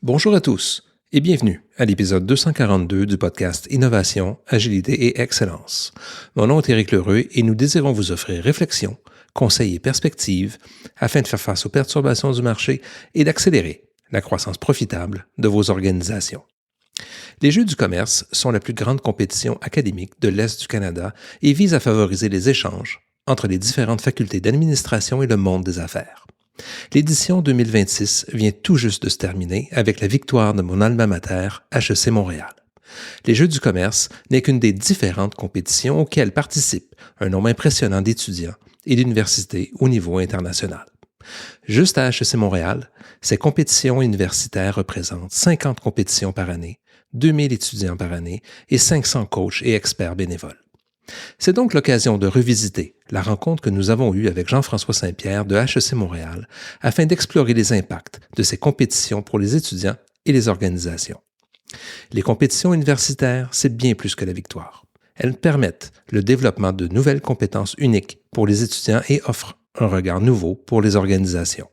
Bonjour à tous et bienvenue à l'épisode 242 du podcast Innovation, Agilité et Excellence. Mon nom est Éric Lheureux et nous désirons vous offrir réflexion, conseils et perspectives afin de faire face aux perturbations du marché et d'accélérer la croissance profitable de vos organisations. Les Jeux du commerce sont la plus grande compétition académique de l'Est du Canada et visent à favoriser les échanges entre les différentes facultés d'administration et le monde des affaires. L'édition 2026 vient tout juste de se terminer avec la victoire de mon alma mater, HEC Montréal. Les Jeux du commerce n'est qu'une des différentes compétitions auxquelles participent un nombre impressionnant d'étudiants et d'universités au niveau international. Juste à HEC Montréal, ces compétitions universitaires représentent 50 compétitions par année, 2000 étudiants par année et 500 coachs et experts bénévoles. C'est donc l'occasion de revisiter la rencontre que nous avons eue avec Jean-François Saint-Pierre de HEC Montréal afin d'explorer les impacts de ces compétitions pour les étudiants et les organisations. Les compétitions universitaires, c'est bien plus que la victoire. Elles permettent le développement de nouvelles compétences uniques pour les étudiants et offrent un regard nouveau pour les organisations.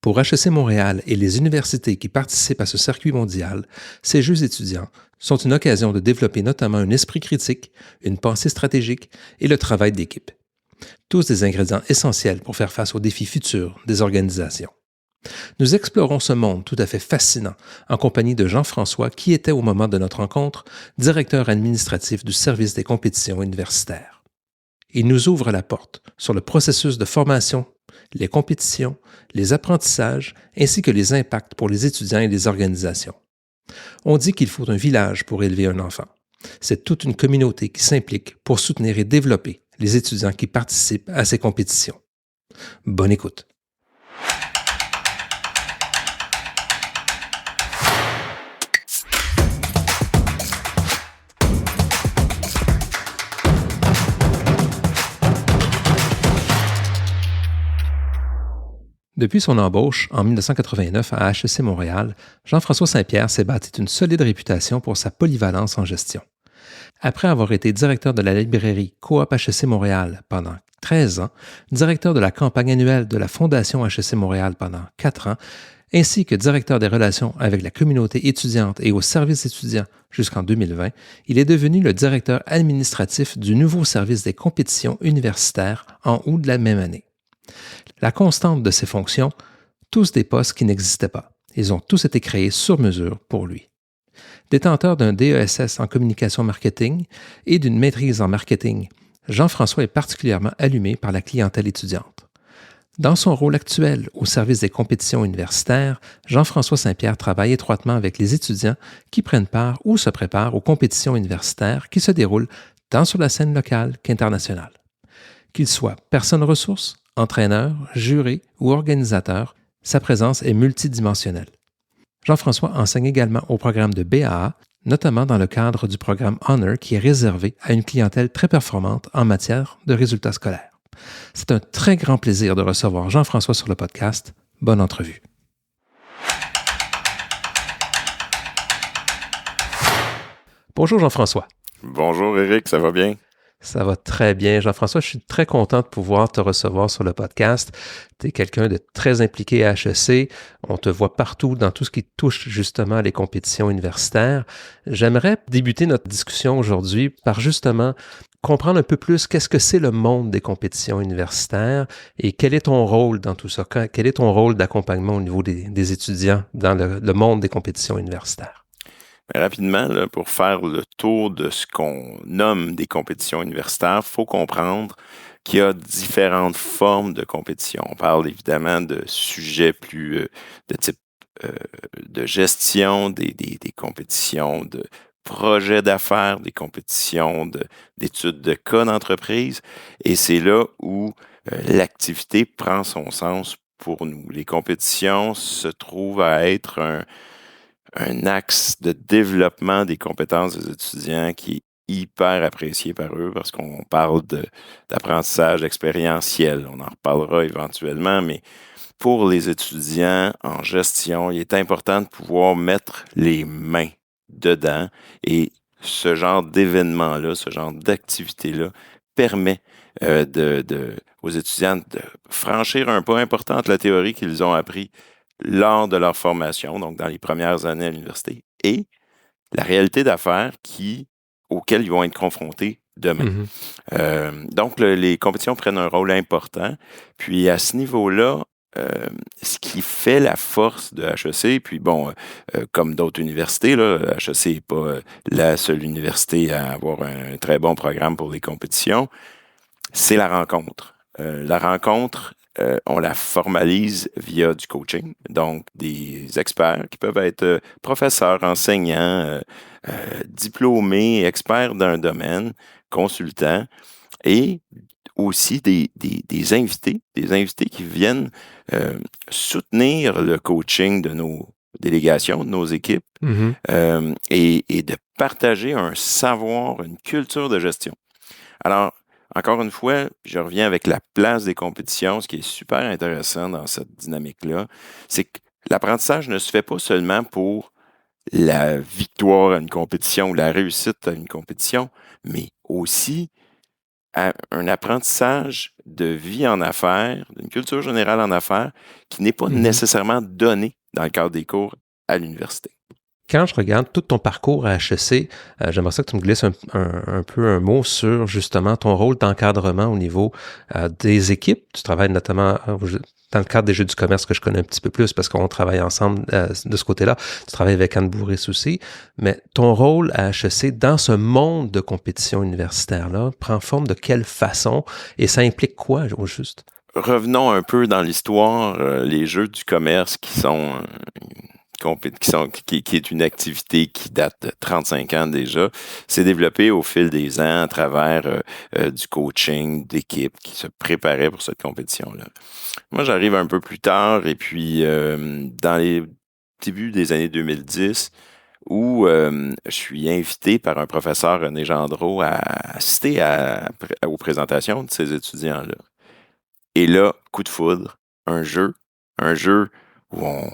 Pour HEC Montréal et les universités qui participent à ce circuit mondial, ces Jeux étudiants sont une occasion de développer notamment un esprit critique, une pensée stratégique et le travail d'équipe. Tous des ingrédients essentiels pour faire face aux défis futurs des organisations. Nous explorons ce monde tout à fait fascinant en compagnie de Jean-François qui était au moment de notre rencontre directeur administratif du service des compétitions universitaires. Il nous ouvre la porte sur le processus de formation, les compétitions, les apprentissages ainsi que les impacts pour les étudiants et les organisations. On dit qu'il faut un village pour élever un enfant. C'est toute une communauté qui s'implique pour soutenir et développer les étudiants qui participent à ces compétitions. Bonne écoute. Depuis son embauche en 1989 à HEC Montréal, Jean-François Saint-Pierre s'est bâti une solide réputation pour sa polyvalence en gestion. Après avoir été directeur de la librairie Coop HEC Montréal pendant 13 ans, directeur de la campagne annuelle de la Fondation HEC Montréal pendant 4 ans, ainsi que directeur des relations avec la communauté étudiante et au service étudiant jusqu'en 2020, il est devenu le directeur administratif du nouveau service des compétitions universitaires en août de la même année. La constante de ces fonctions, tous des postes qui n'existaient pas. Ils ont tous été créés sur mesure pour lui. Détenteur d'un DESS en communication marketing et d'une maîtrise en marketing, Jean-François est particulièrement allumé par la clientèle étudiante. Dans son rôle actuel au service des compétitions universitaires, Jean-François Saint-Pierre travaille étroitement avec les étudiants qui prennent part ou se préparent aux compétitions universitaires qui se déroulent tant sur la scène locale qu'internationale. Qu'ils soient personnes ressources, entraîneur, juré ou organisateur, sa présence est multidimensionnelle. Jean-François enseigne également au programme de BAA, notamment dans le cadre du programme Honor qui est réservé à une clientèle très performante en matière de résultats scolaires. C'est un très grand plaisir de recevoir Jean-François sur le podcast. Bonne entrevue. Bonjour Jean-François. Bonjour Éric, ça va bien? Ça va très bien. Jean-François, je suis très content de pouvoir te recevoir sur le podcast. Tu es quelqu'un de très impliqué à HEC. On te voit partout dans tout ce qui touche justement les compétitions universitaires. J'aimerais débuter notre discussion aujourd'hui par justement comprendre un peu plus qu'est-ce que c'est le monde des compétitions universitaires et quel est ton rôle dans tout ça? Quel est ton rôle d'accompagnement au niveau des étudiants dans le monde des compétitions universitaires? Rapidement, là, pour faire le tour de ce qu'on nomme des compétitions universitaires, il faut comprendre qu'il y a différentes formes de compétition. On parle évidemment de sujets plus de type de gestion, des compétitions de projets d'affaires, des compétitions d'études de cas d'entreprise. Et c'est là où l'activité prend son sens pour nous. Les compétitions se trouvent à être un axe de développement des compétences des étudiants qui est hyper apprécié par eux parce qu'on parle d'apprentissage expérientiel. On en reparlera éventuellement, mais pour les étudiants en gestion, il est important de pouvoir mettre les mains dedans et ce genre d'événement-là, ce genre d'activité-là permet aux étudiants de franchir un pas important entre la théorie qu'ils ont appris lors de leur formation, donc dans les premières années à l'université, et la réalité d'affaires auquel ils vont être confrontés demain. Donc, les compétitions prennent un rôle important. Puis, à ce niveau-là, ce qui fait la force de HEC, puis bon, comme d'autres universités, là, HEC n'est pas la seule université à avoir un très bon programme pour les compétitions, c'est la rencontre. La rencontre, on la formalise via du coaching, donc des experts qui peuvent être professeurs, enseignants, diplômés, experts d'un domaine, consultants, et aussi des invités qui viennent soutenir le coaching de nos délégations, de nos équipes, et de partager un savoir, une culture de gestion. Alors, encore une fois, je reviens avec la place des compétitions. Ce qui est super intéressant dans cette dynamique-là, c'est que l'apprentissage ne se fait pas seulement pour la victoire à une compétition ou la réussite à une compétition, mais aussi un apprentissage de vie en affaires, d'une culture générale en affaires, qui n'est pas nécessairement donné dans le cadre des cours à l'université. Quand je regarde tout ton parcours à HEC, j'aimerais ça que tu me glisses un peu un mot sur justement ton rôle d'encadrement au niveau des équipes. Tu travailles notamment dans le cadre des Jeux du commerce que je connais un petit peu plus parce qu'on travaille ensemble de ce côté-là. Tu travailles avec Anne Bourris aussi. Mais ton rôle à HEC dans ce monde de compétition universitaire-là prend forme de quelle façon et ça implique quoi au juste? Revenons un peu dans l'histoire. Les Jeux du commerce qui est une activité qui date de 35 ans déjà, s'est développée au fil des ans à travers du coaching d'équipe qui se préparait pour cette compétition-là. Moi, j'arrive un peu plus tard et puis dans les débuts des années 2010, où je suis invité par un professeur, René Gendreau, à assister aux présentations de ces étudiants-là. Et là, coup de foudre, un jeu où on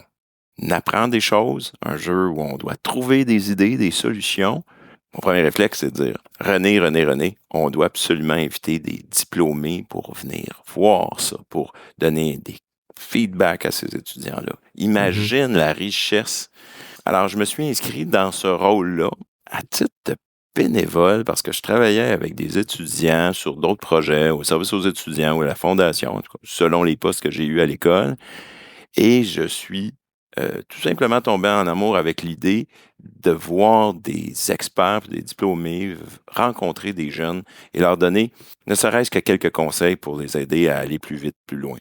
apprend des choses, un jeu où on doit trouver des idées, des solutions. Mon premier réflexe, c'est de dire « René, on doit absolument inviter des diplômés pour venir voir ça, pour donner des feedbacks à ces étudiants-là. » Imagine la richesse. Alors, je me suis inscrit dans ce rôle-là à titre de bénévole parce que je travaillais avec des étudiants sur d'autres projets, au service aux étudiants ou à la fondation, selon les postes que j'ai eus à l'école. Et je suis tout simplement tombé en amour avec l'idée de voir des experts, des diplômés rencontrer des jeunes et leur donner ne serait-ce que quelques conseils pour les aider à aller plus vite, plus loin.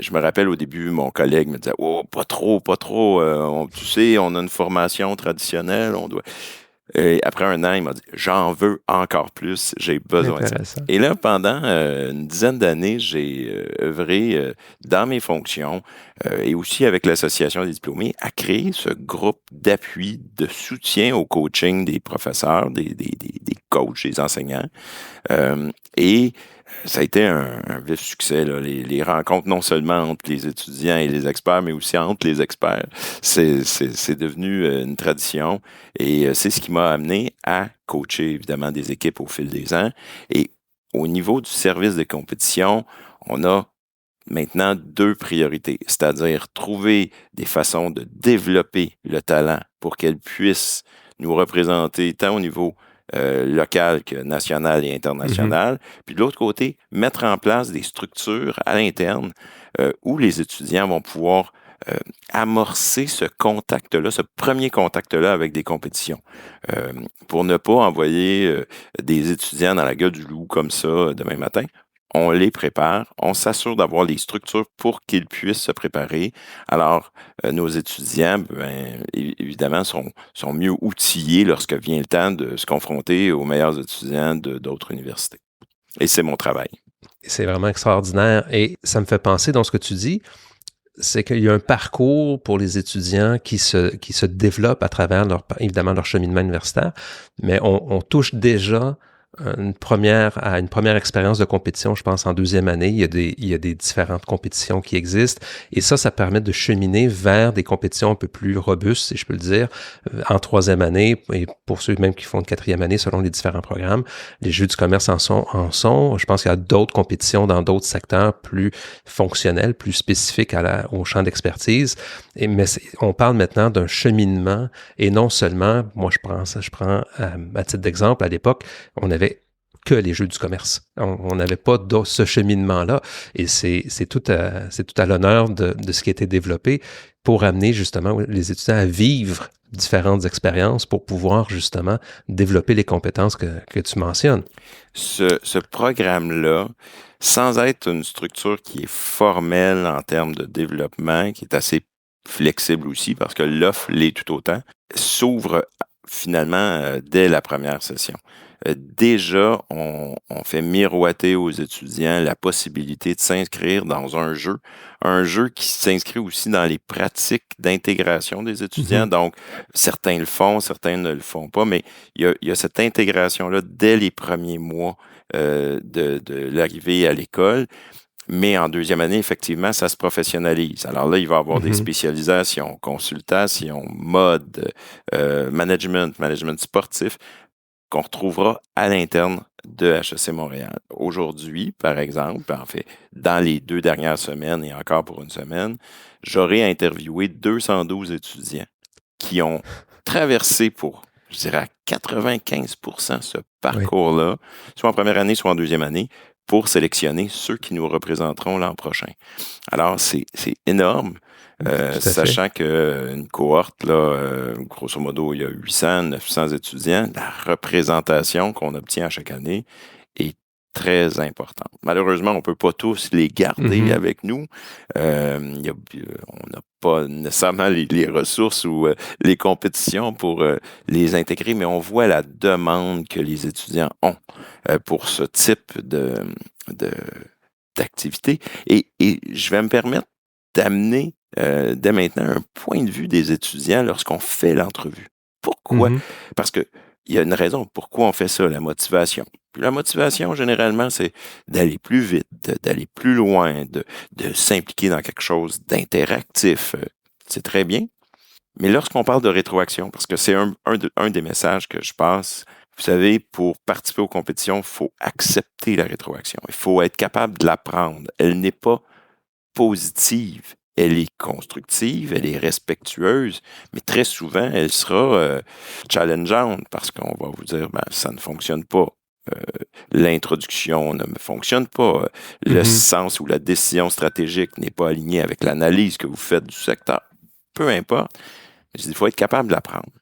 Je me rappelle au début, mon collègue me disait « Oh, pas trop, tu sais, on a une formation traditionnelle, on doit... » Et après un an, il m'a dit « J'en veux encore plus, j'ai besoin de ça. » Et là, pendant une dizaine d'années, j'ai œuvré dans mes fonctions et aussi avec l'Association des diplômés à créer ce groupe d'appui, de soutien au coaching des professeurs, des coachs, des enseignants. Et ça a été un vif succès, là. Les rencontres non seulement entre les étudiants et les experts, mais aussi entre les experts. C'est devenu une tradition et c'est ce qui m'a amené à coacher évidemment des équipes au fil des ans. Et au niveau du service de compétition, on a maintenant 2 priorités, c'est-à-dire trouver des façons de développer le talent pour qu'elle puisse nous représenter tant au niveau local que national et international. Puis de l'autre côté, mettre en place des structures à l'interne où les étudiants vont pouvoir amorcer ce contact-là, ce premier contact-là avec des compétitions. Pour ne pas envoyer des étudiants dans la gueule du loup comme ça demain matin. On les prépare, on s'assure d'avoir les structures pour qu'ils puissent se préparer. Alors, nos étudiants, évidemment, sont mieux outillés lorsque vient le temps de se confronter aux meilleurs étudiants d'autres universités. Et c'est mon travail. C'est vraiment extraordinaire. Et ça me fait penser dans ce que tu dis, c'est qu'il y a un parcours pour les étudiants qui se développe à travers évidemment leur cheminement universitaire, mais on touche déjà une première expérience de compétition, je pense, en deuxième année. Il y a des différentes compétitions qui existent. Et ça permet de cheminer vers des compétitions un peu plus robustes, si je peux le dire, en troisième année. Et pour ceux même qui font une quatrième année, selon les différents programmes, les Jeux du commerce en sont. Je pense qu'il y a d'autres compétitions dans d'autres secteurs plus fonctionnels, plus spécifiques au champ d'expertise. Mais on parle maintenant d'un cheminement et non seulement, moi je prends à titre d'exemple, à l'époque, on avait que les Jeux du commerce. On n'avait pas ce cheminement-là. Et c'est tout à l'honneur de ce qui a été développé pour amener justement les étudiants à vivre différentes expériences pour pouvoir justement développer les compétences que tu mentionnes. Ce programme-là, sans être une structure qui est formelle en termes de développement, qui est assez flexible aussi, parce que l'offre l'est tout autant, s'ouvre finalement dès la première session. Déjà, on fait miroiter aux étudiants la possibilité de s'inscrire dans un jeu qui s'inscrit aussi dans les pratiques d'intégration des étudiants. Donc, certains le font, certains ne le font pas, mais il y a cette intégration-là dès les premiers mois de l'arrivée à l'école. Mais en deuxième année, effectivement, ça se professionnalise. Alors là, il va y avoir des spécialisations, consultations, mode, management sportif, qu'on retrouvera à l'interne de HEC Montréal. Aujourd'hui, par exemple, en fait, dans les 2 dernières semaines et encore pour une semaine, j'aurai interviewé 212 étudiants qui ont traversé pour, je dirais, à 95% ce parcours-là, soit en première année, soit en deuxième année, pour sélectionner ceux qui nous représenteront l'an prochain. Alors, c'est énorme. Sachant qu'une cohorte, là, grosso modo, il y a 800, 900 étudiants, la représentation qu'on obtient à chaque année est très importante. Malheureusement, on ne peut pas tous les garder avec nous. On n'a pas nécessairement les ressources ou les compétitions pour les intégrer, mais on voit la demande que les étudiants ont pour ce type d'activité. Et je vais me permettre d'amener dès maintenant un point de vue des étudiants lorsqu'on fait l'entrevue. Pourquoi? Parce qu'il y a une raison pourquoi on fait ça, la motivation. Puis la motivation, généralement, c'est d'aller plus vite, d'aller plus loin, de s'impliquer dans quelque chose d'interactif. C'est très bien. Mais lorsqu'on parle de rétroaction, parce que c'est un des messages que je passe, vous savez, pour participer aux compétitions, il faut accepter la rétroaction. Il faut être capable de l'apprendre. Elle n'est pas positive. Elle est constructive, elle est respectueuse, mais très souvent, elle sera challengeante parce qu'on va vous dire, ça ne fonctionne pas. L'introduction ne fonctionne pas. Le sens ou la décision stratégique n'est pas alignée avec l'analyse que vous faites du secteur. Peu importe. Mais il faut être capable de l'apprendre.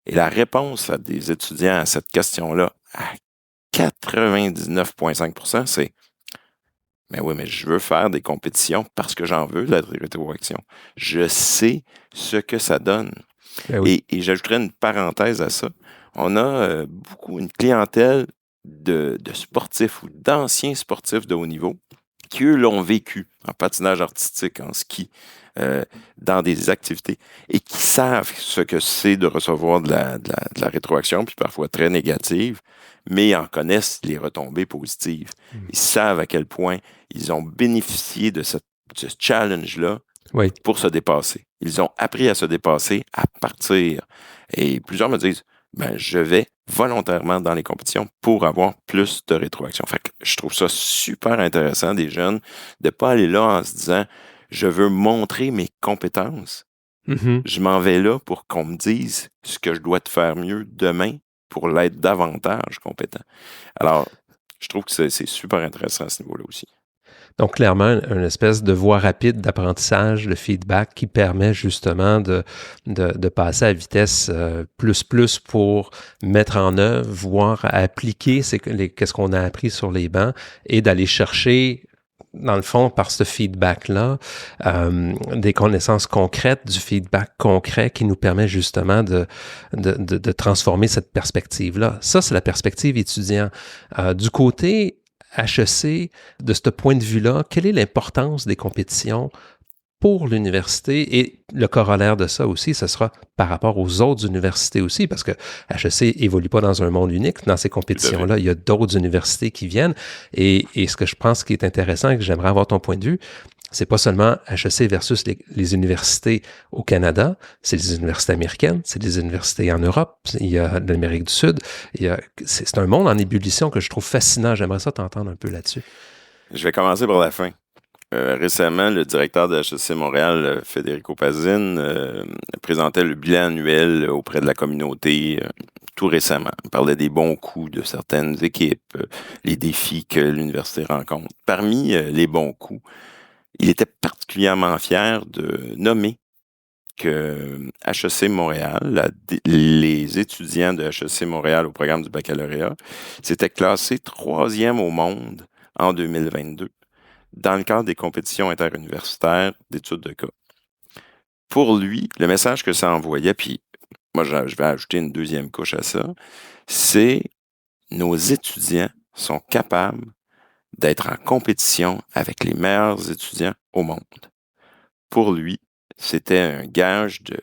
Et la réponse des étudiants à cette question-là, à 99,5%, c'est mais oui, mais je veux faire des compétitions parce que j'en veux de la rétroaction. Je sais ce que ça donne. Et j'ajouterais une parenthèse à ça. On a beaucoup une clientèle de sportifs ou d'anciens sportifs de haut niveau qui, eux, l'ont vécu en patinage artistique, en ski, dans des activités et qui savent ce que c'est de recevoir de la rétroaction, puis parfois très négative, mais en connaissent les retombées positives. Ils savent à quel point ils ont bénéficié de ce challenge-là pour se dépasser. Ils ont appris à se dépasser, à partir. Et plusieurs me disent, je vais volontairement dans les compétitions pour avoir plus de rétroaction. Fait que je trouve ça super intéressant des jeunes de ne pas aller là en se disant, je veux montrer mes compétences. Je m'en vais là pour qu'on me dise ce que je dois te faire mieux demain pour l'être davantage compétent. Alors, je trouve que c'est super intéressant à ce niveau-là aussi. Donc, clairement, une espèce de voie rapide d'apprentissage, de feedback qui permet justement de passer à vitesse plus pour mettre en œuvre, voire appliquer qu'est-ce qu'on a appris sur les bancs et d'aller chercher, dans le fond, par ce feedback-là, des connaissances concrètes, du feedback concret qui nous permet justement de transformer cette perspective-là. Ça, c'est la perspective étudiant. Du côté HEC, de ce point de vue-là, quelle est l'importance des compétitions pour l'université et le corollaire de ça aussi, ce sera par rapport aux autres universités aussi, parce que HEC évolue pas dans un monde unique. Dans ces compétitions-là, il y a d'autres universités qui viennent. Et ce que je pense qui est intéressant et que j'aimerais avoir ton point de vue, c'est pas seulement HEC versus les universités au Canada, c'est les universités américaines, c'est les universités en Europe, il y a l'Amérique du Sud. C'est un monde en ébullition que je trouve fascinant. J'aimerais ça t'entendre un peu là-dessus. Je vais commencer par la fin. Récemment, le directeur de HEC Montréal, Federico Pazin, présentait le bilan annuel auprès de la communauté tout récemment. Il parlait des bons coups de certaines équipes, les défis que l'université rencontre. Parmi les bons coups, il était particulièrement fier de nommer que HEC Montréal, les étudiants de HEC Montréal au programme du baccalauréat, s'étaient classés 3e au monde en 2022. Dans le cadre des compétitions interuniversitaires d'études de cas. Pour lui, le message que ça envoyait, puis moi je vais ajouter une deuxième couche à ça, c'est nos étudiants sont capables d'être en compétition avec les meilleurs étudiants au monde. Pour lui, c'était un gage de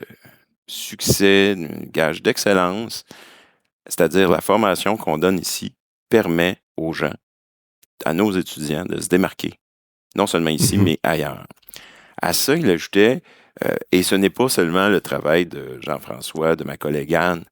succès, un gage d'excellence, c'est-à-dire la formation qu'on donne ici permet aux gens, à nos étudiants, de se démarquer. Non seulement ici, mais ailleurs. À ça, il ajoutait, et ce n'est pas seulement le travail de Jean-François, de ma collègue Anne,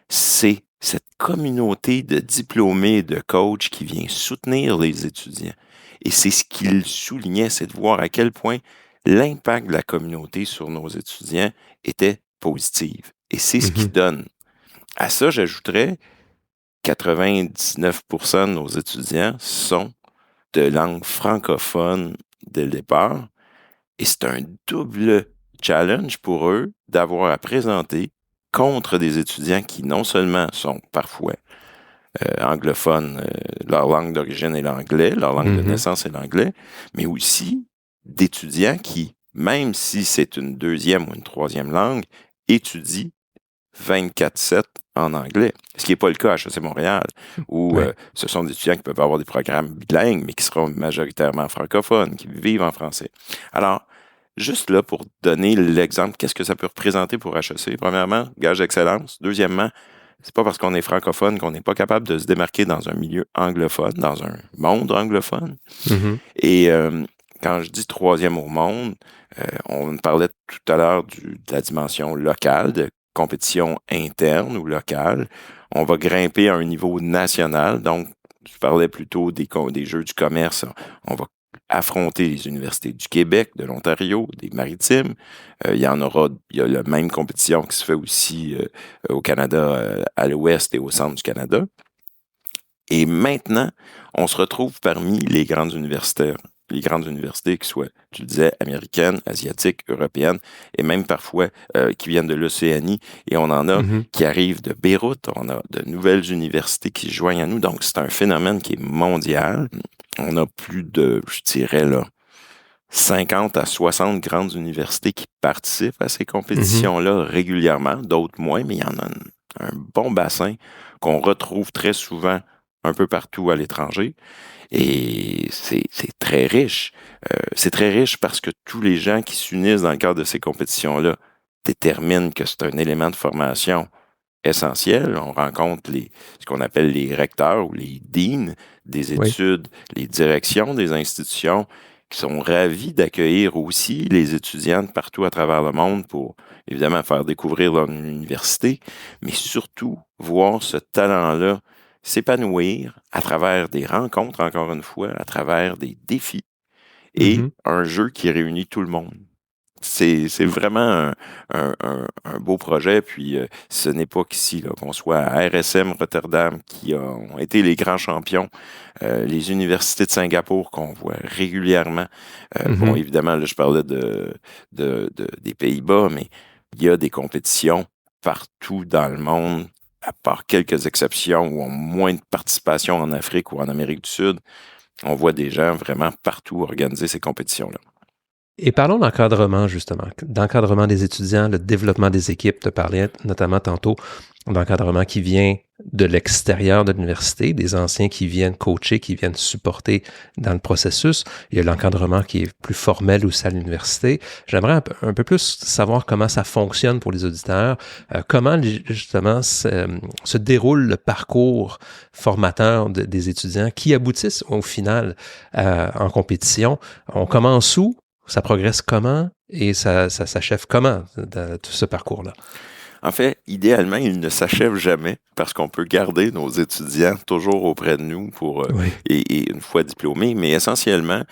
c'est cette communauté de diplômés et de coachs qui vient soutenir les étudiants. Et c'est ce qu'il soulignait, c'est de voir à quel point l'impact de la communauté sur nos étudiants était positif. Et c'est ce qui donne. À ça, j'ajouterais 99% de nos étudiants sont de langue francophone dès le départ. Et c'est un double challenge pour eux d'avoir à présenter contre des étudiants qui non seulement sont parfois anglophones, leur langue d'origine est l'anglais, leur langue de naissance est l'anglais, mais aussi d'étudiants qui, même si c'est une deuxième ou une troisième langue, étudient 24/7 en anglais. Ce qui n'est pas le cas à HEC Montréal, où ce sont des étudiants qui peuvent avoir des programmes bilingues, mais qui seront majoritairement francophones, qui vivent en français. Alors, juste là, pour donner l'exemple, qu'est-ce que ça peut représenter pour HEC? Premièrement, gage d'excellence. Deuxièmement, c'est pas parce qu'on est francophone qu'on n'est pas capable de se démarquer dans un milieu anglophone, dans un monde anglophone. Et quand je dis 3e au monde, on parlait tout à l'heure de la dimension locale, de compétition interne ou locale. On va grimper à un niveau national. Donc, je parlais plutôt des Jeux du commerce. On va affronter les universités du Québec, de l'Ontario, des Maritimes. Il y a la même compétition qui se fait aussi au Canada, à l'ouest et au centre du Canada. Et maintenant, on se retrouve parmi les grandes universités qui soient, tu le disais, américaines, asiatiques, européennes, et même parfois qui viennent de l'Océanie. Et on en a qui arrivent de Beyrouth. On a de nouvelles universités qui se joignent à nous. Donc, c'est un phénomène qui est mondial. On a plus de, je dirais, 50 à 60 grandes universités qui participent à ces compétitions-là régulièrement. D'autres moins, mais il y en a un bon bassin qu'on retrouve très souvent un peu partout à l'étranger. Et c'est très riche. C'est très riche parce que tous les gens qui s'unissent dans le cadre de ces compétitions-là déterminent que c'est un élément de formation essentiel. On rencontre ce qu'on appelle les recteurs ou les deans des études, les directions des institutions qui sont ravis d'accueillir aussi les étudiants de partout à travers le monde pour, évidemment, faire découvrir leur université, mais surtout voir ce talent-là s'épanouir à travers des rencontres, encore une fois, à travers des défis et un jeu qui réunit tout le monde. C'est vraiment un beau projet, puis ce n'est pas qu'ici qu'on soit à RSM Rotterdam qui ont été les grands champions, les universités de Singapour qu'on voit régulièrement. Bon, évidemment, là, je parlais des Pays-Bas, mais il y a des compétitions partout dans le monde, à part quelques exceptions où on a moins de participation en Afrique ou en Amérique du Sud. On voit des gens vraiment partout organiser ces compétitions-là. Et parlons d'encadrement, justement. D'encadrement des étudiants, le développement des équipes. Tu parlais notamment tantôt l'encadrement qui vient de l'extérieur de l'université, des anciens qui viennent coacher, qui viennent supporter dans le processus. Il y a l'encadrement qui est plus formel aussi à l'université. J'aimerais un peu plus savoir comment ça fonctionne pour les auditeurs, comment justement se déroule le parcours formateur des étudiants qui aboutissent au final en compétition. On commence où? Ça progresse comment? Et ça s'achève comment dans tout ce parcours-là? En fait, idéalement, il ne s'achève jamais parce qu'on peut garder nos étudiants toujours auprès de nous Oui. et une fois diplômés. Mais essentiellement,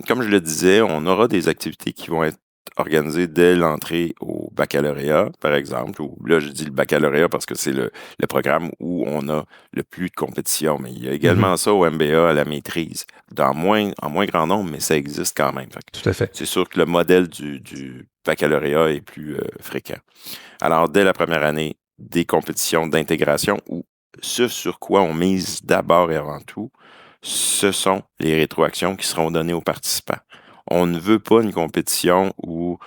comme je le disais, on aura des activités qui vont être organisées dès l'entrée au baccalauréat, par exemple. Ou là, je dis le baccalauréat parce que c'est le programme où on a le plus de compétition. Mais il y a également ça au MBA, à la maîtrise, en moins grand nombre, mais ça existe quand même. Tout à fait. C'est sûr que le modèle du baccalauréat est plus fréquent. Alors, dès la première année, des compétitions d'intégration où ce sur quoi on mise d'abord et avant tout, ce sont les rétroactions qui seront données aux participants. On ne veut pas une compétition où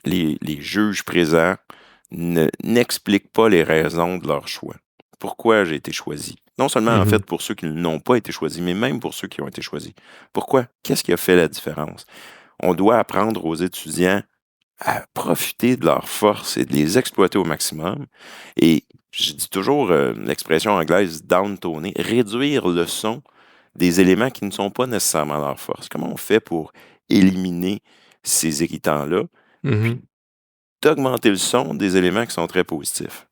les juges présents n'expliquent pas les raisons de leur choix. Pourquoi j'ai été choisi? Non seulement, en fait, pour ceux qui n'ont pas été choisis, mais même pour ceux qui ont été choisis. Pourquoi? Qu'est-ce qui a fait la différence? On doit apprendre aux étudiants à profiter de leurs forces et de les exploiter au maximum. Et je dis toujours l'expression anglaise downtoner, réduire le son des éléments qui ne sont pas nécessairement leur force. Comment on fait pour éliminer ces irritants-là, puis d'augmenter le son des éléments qui sont très positifs?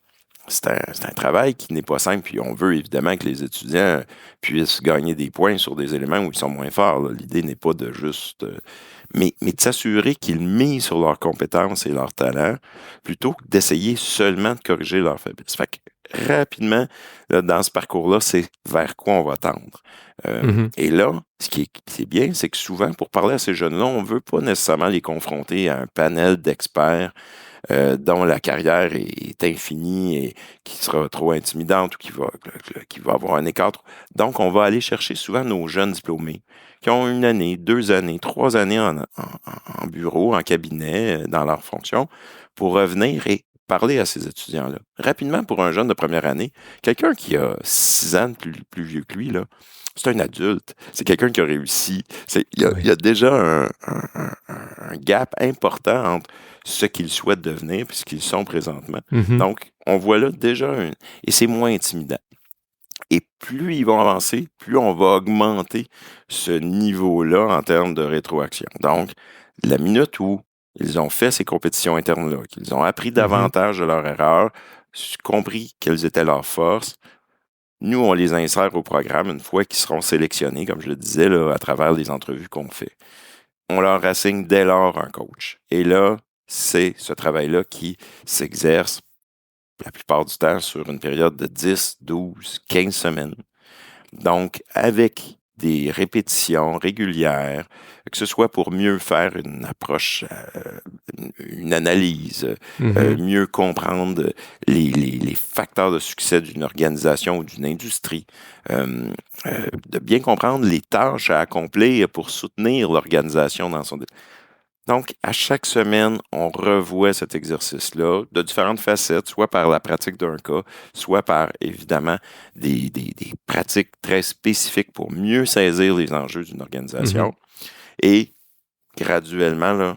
C'est un travail qui n'est pas simple, puis on veut évidemment que les étudiants puissent gagner des points sur des éléments où ils sont moins forts. Là. L'idée n'est pas de juste... mais de s'assurer qu'ils misent sur leurs compétences et leurs talents plutôt que d'essayer seulement de corriger leurs faiblesses. Fait que rapidement, là, dans ce parcours-là, c'est vers quoi on va tendre. Et là, ce qui est bien, c'est que souvent, pour parler à ces jeunes-là, on ne veut pas nécessairement les confronter à un panel d'experts dont la carrière est infinie et qui sera trop intimidante ou qui va avoir un écart. Donc, on va aller chercher souvent nos jeunes diplômés qui ont 1 année, 2 années, 3 années en bureau, en cabinet, dans leur fonction, pour revenir et parler à ces étudiants-là. Rapidement, pour un jeune de première année, quelqu'un qui a 6 ans de plus vieux que lui, là, c'est un adulte. C'est quelqu'un qui a réussi. Il y a déjà un gap important entre ce qu'ils souhaitent devenir et ce qu'ils sont présentement. Donc, on voit là déjà et c'est moins intimidant. Et plus ils vont avancer, plus on va augmenter ce niveau-là en termes de rétroaction. Donc, la minute où ils ont fait ces compétitions internes-là, qu'ils ont appris davantage de leurs erreurs, compris quelles étaient leurs forces, nous, on les insère au programme une fois qu'ils seront sélectionnés, comme je le disais, là, à travers les entrevues qu'on fait. On leur assigne dès lors un coach. Et là, c'est ce travail-là qui s'exerce la plupart du temps sur une période de 10, 12, 15 semaines. Donc, avec des répétitions régulières, que ce soit pour mieux faire une approche, une analyse, mieux comprendre les facteurs de succès d'une organisation ou d'une industrie, de bien comprendre les tâches à accomplir pour soutenir l'organisation dans son... Donc, à chaque semaine, on revoit cet exercice-là de différentes facettes, soit par la pratique d'un cas, soit par, évidemment, des pratiques très spécifiques pour mieux saisir les enjeux d'une organisation. Et graduellement, là,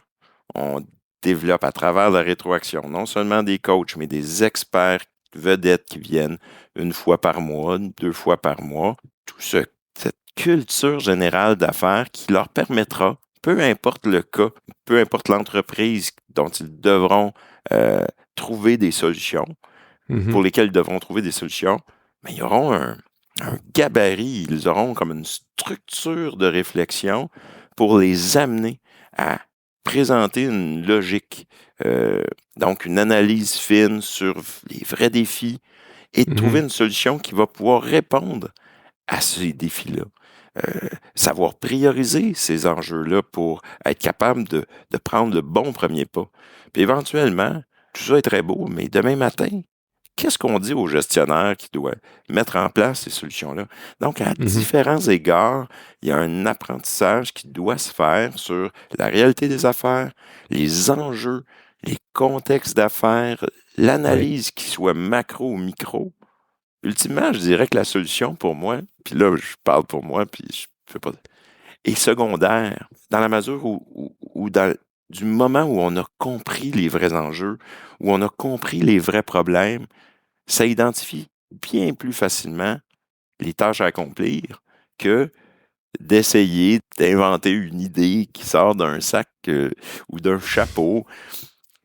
on développe à travers la rétroaction non seulement des coachs, mais des experts vedettes qui viennent 1 fois par mois, 2 fois par mois. Cette culture générale d'affaires qui leur permettra, peu importe le cas, peu importe l'entreprise dont ils devront trouver des solutions, pour lesquelles ils devront trouver des solutions, mais ils auront un gabarit, ils auront comme une structure de réflexion pour les amener à présenter une logique, donc une analyse fine sur les vrais défis et de trouver une solution qui va pouvoir répondre à ces défis-là. Savoir prioriser ces enjeux-là pour être capable de prendre le bon premier pas. Puis éventuellement, tout ça est très beau, mais demain matin, qu'est-ce qu'on dit aux gestionnaires qui doivent mettre en place ces solutions-là? Donc, à différents égards, il y a un apprentissage qui doit se faire sur la réalité des affaires, les enjeux, les contextes d'affaires, l'analyse qui soit macro ou micro, ultimement, je dirais que la solution pour moi, puis là, je parle pour moi, puis je fais pas, est secondaire, dans la mesure où du moment où on a compris les vrais enjeux, où on a compris les vrais problèmes, ça identifie bien plus facilement les tâches à accomplir que d'essayer d'inventer une idée qui sort d'un sac ou d'un chapeau.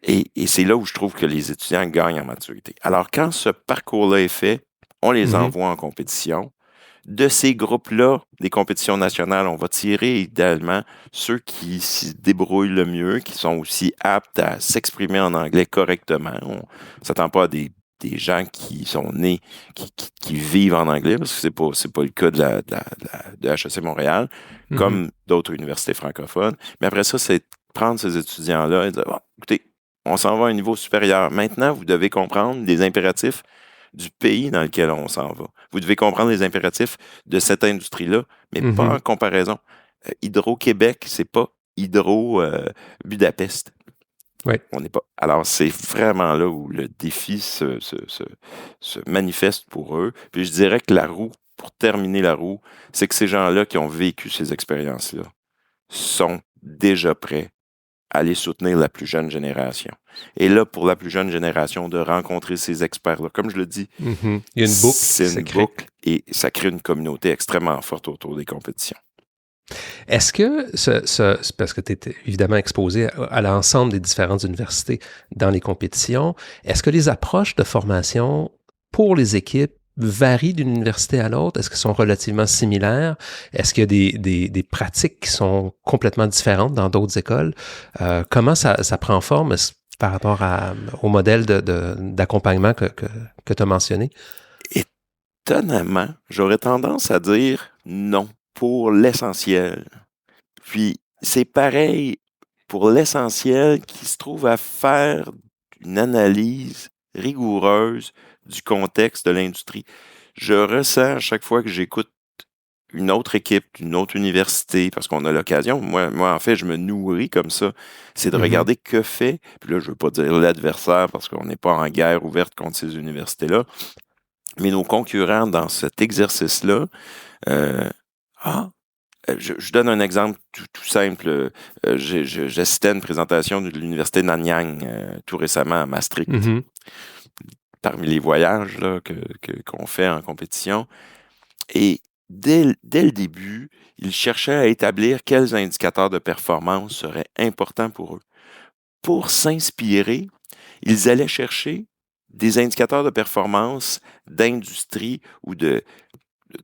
Et c'est là où je trouve que les étudiants gagnent en maturité. Alors, quand ce parcours-là est fait, on les envoie en compétition. De ces groupes-là, des compétitions nationales, on va tirer idéalement ceux qui s'y débrouillent le mieux, qui sont aussi aptes à s'exprimer en anglais correctement. On ne s'attend pas à des gens qui sont nés, qui vivent en anglais, parce que c'est pas le cas de HEC Montréal, comme d'autres universités francophones. Mais après ça, c'est prendre ces étudiants-là et dire, bon, écoutez, on s'en va à un niveau supérieur. Maintenant, vous devez comprendre les impératifs du pays dans lequel on s'en va. Vous devez comprendre les impératifs de cette industrie-là, mais pas en comparaison. Hydro-Québec, c'est pas Hydro-Budapest. Ouais. On n'est pas. Alors, c'est vraiment là où le défi se manifeste pour eux. Puis je dirais que la roue, pour terminer la roue, c'est que ces gens-là qui ont vécu ces expériences-là sont déjà prêts à aller soutenir la plus jeune génération. Et là, pour la plus jeune génération, de rencontrer ces experts-là, comme je le dis, il y a une boucle. C'est une boucle et ça crée une communauté extrêmement forte autour des compétitions. Est-ce que, parce que tu es évidemment exposé à l'ensemble des différentes universités dans les compétitions, est-ce que les approches de formation pour les équipes varient d'une université à l'autre? Est-ce qu'elles sont relativement similaires? Est-ce qu'il y a des pratiques qui sont complètement différentes dans d'autres écoles? Comment ça prend forme par rapport au modèle d'accompagnement que tu as mentionné? Étonnamment, j'aurais tendance à dire non pour l'essentiel. Puis, c'est pareil pour l'essentiel qui se trouve à faire une analyse rigoureuse du contexte de l'industrie. Je ressens à chaque fois que j'écoute une autre équipe d'une autre université, parce qu'on a l'occasion, moi, en fait, je me nourris comme ça, c'est de regarder que fait, puis là, je veux pas dire l'adversaire, parce qu'on n'est pas en guerre ouverte contre ces universités-là, mais nos concurrents dans cet exercice-là, je donne un exemple tout simple. J'assistais à une présentation de l'université Nanyang tout récemment à Maastricht. Parmi les voyages là, qu'on fait en compétition. Et dès le début, ils cherchaient à établir quels indicateurs de performance seraient importants pour eux. Pour s'inspirer, ils allaient chercher des indicateurs de performance d'industrie ou des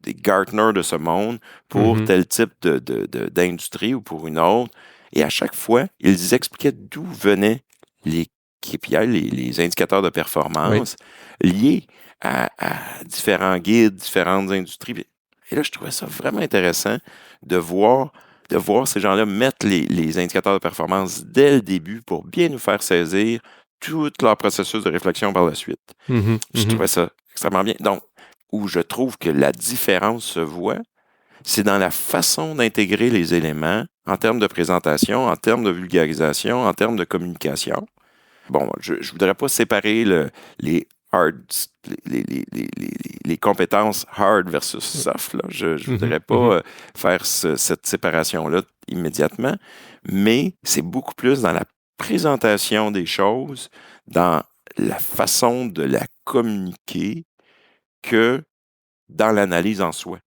Gartner de ce monde pour tel type d'industrie ou pour une autre. Et à chaque fois, ils expliquaient d'où venaient les KPI, les indicateurs de performance liés à différents guides, différentes industries. Et là, je trouvais ça vraiment intéressant de voir ces gens-là mettre les indicateurs de performance dès le début pour bien nous faire saisir tout leur processus de réflexion par la suite. Je trouvais ça extrêmement bien. Donc, où je trouve que la différence se voit, c'est dans la façon d'intégrer les éléments en termes de présentation, en termes de vulgarisation, en termes de communication. Bon, je ne voudrais pas séparer les compétences hard versus soft. Là. Je ne voudrais pas faire cette séparation-là immédiatement, mais c'est beaucoup plus dans la présentation des choses, dans la façon de la communiquer que dans l'analyse en soi.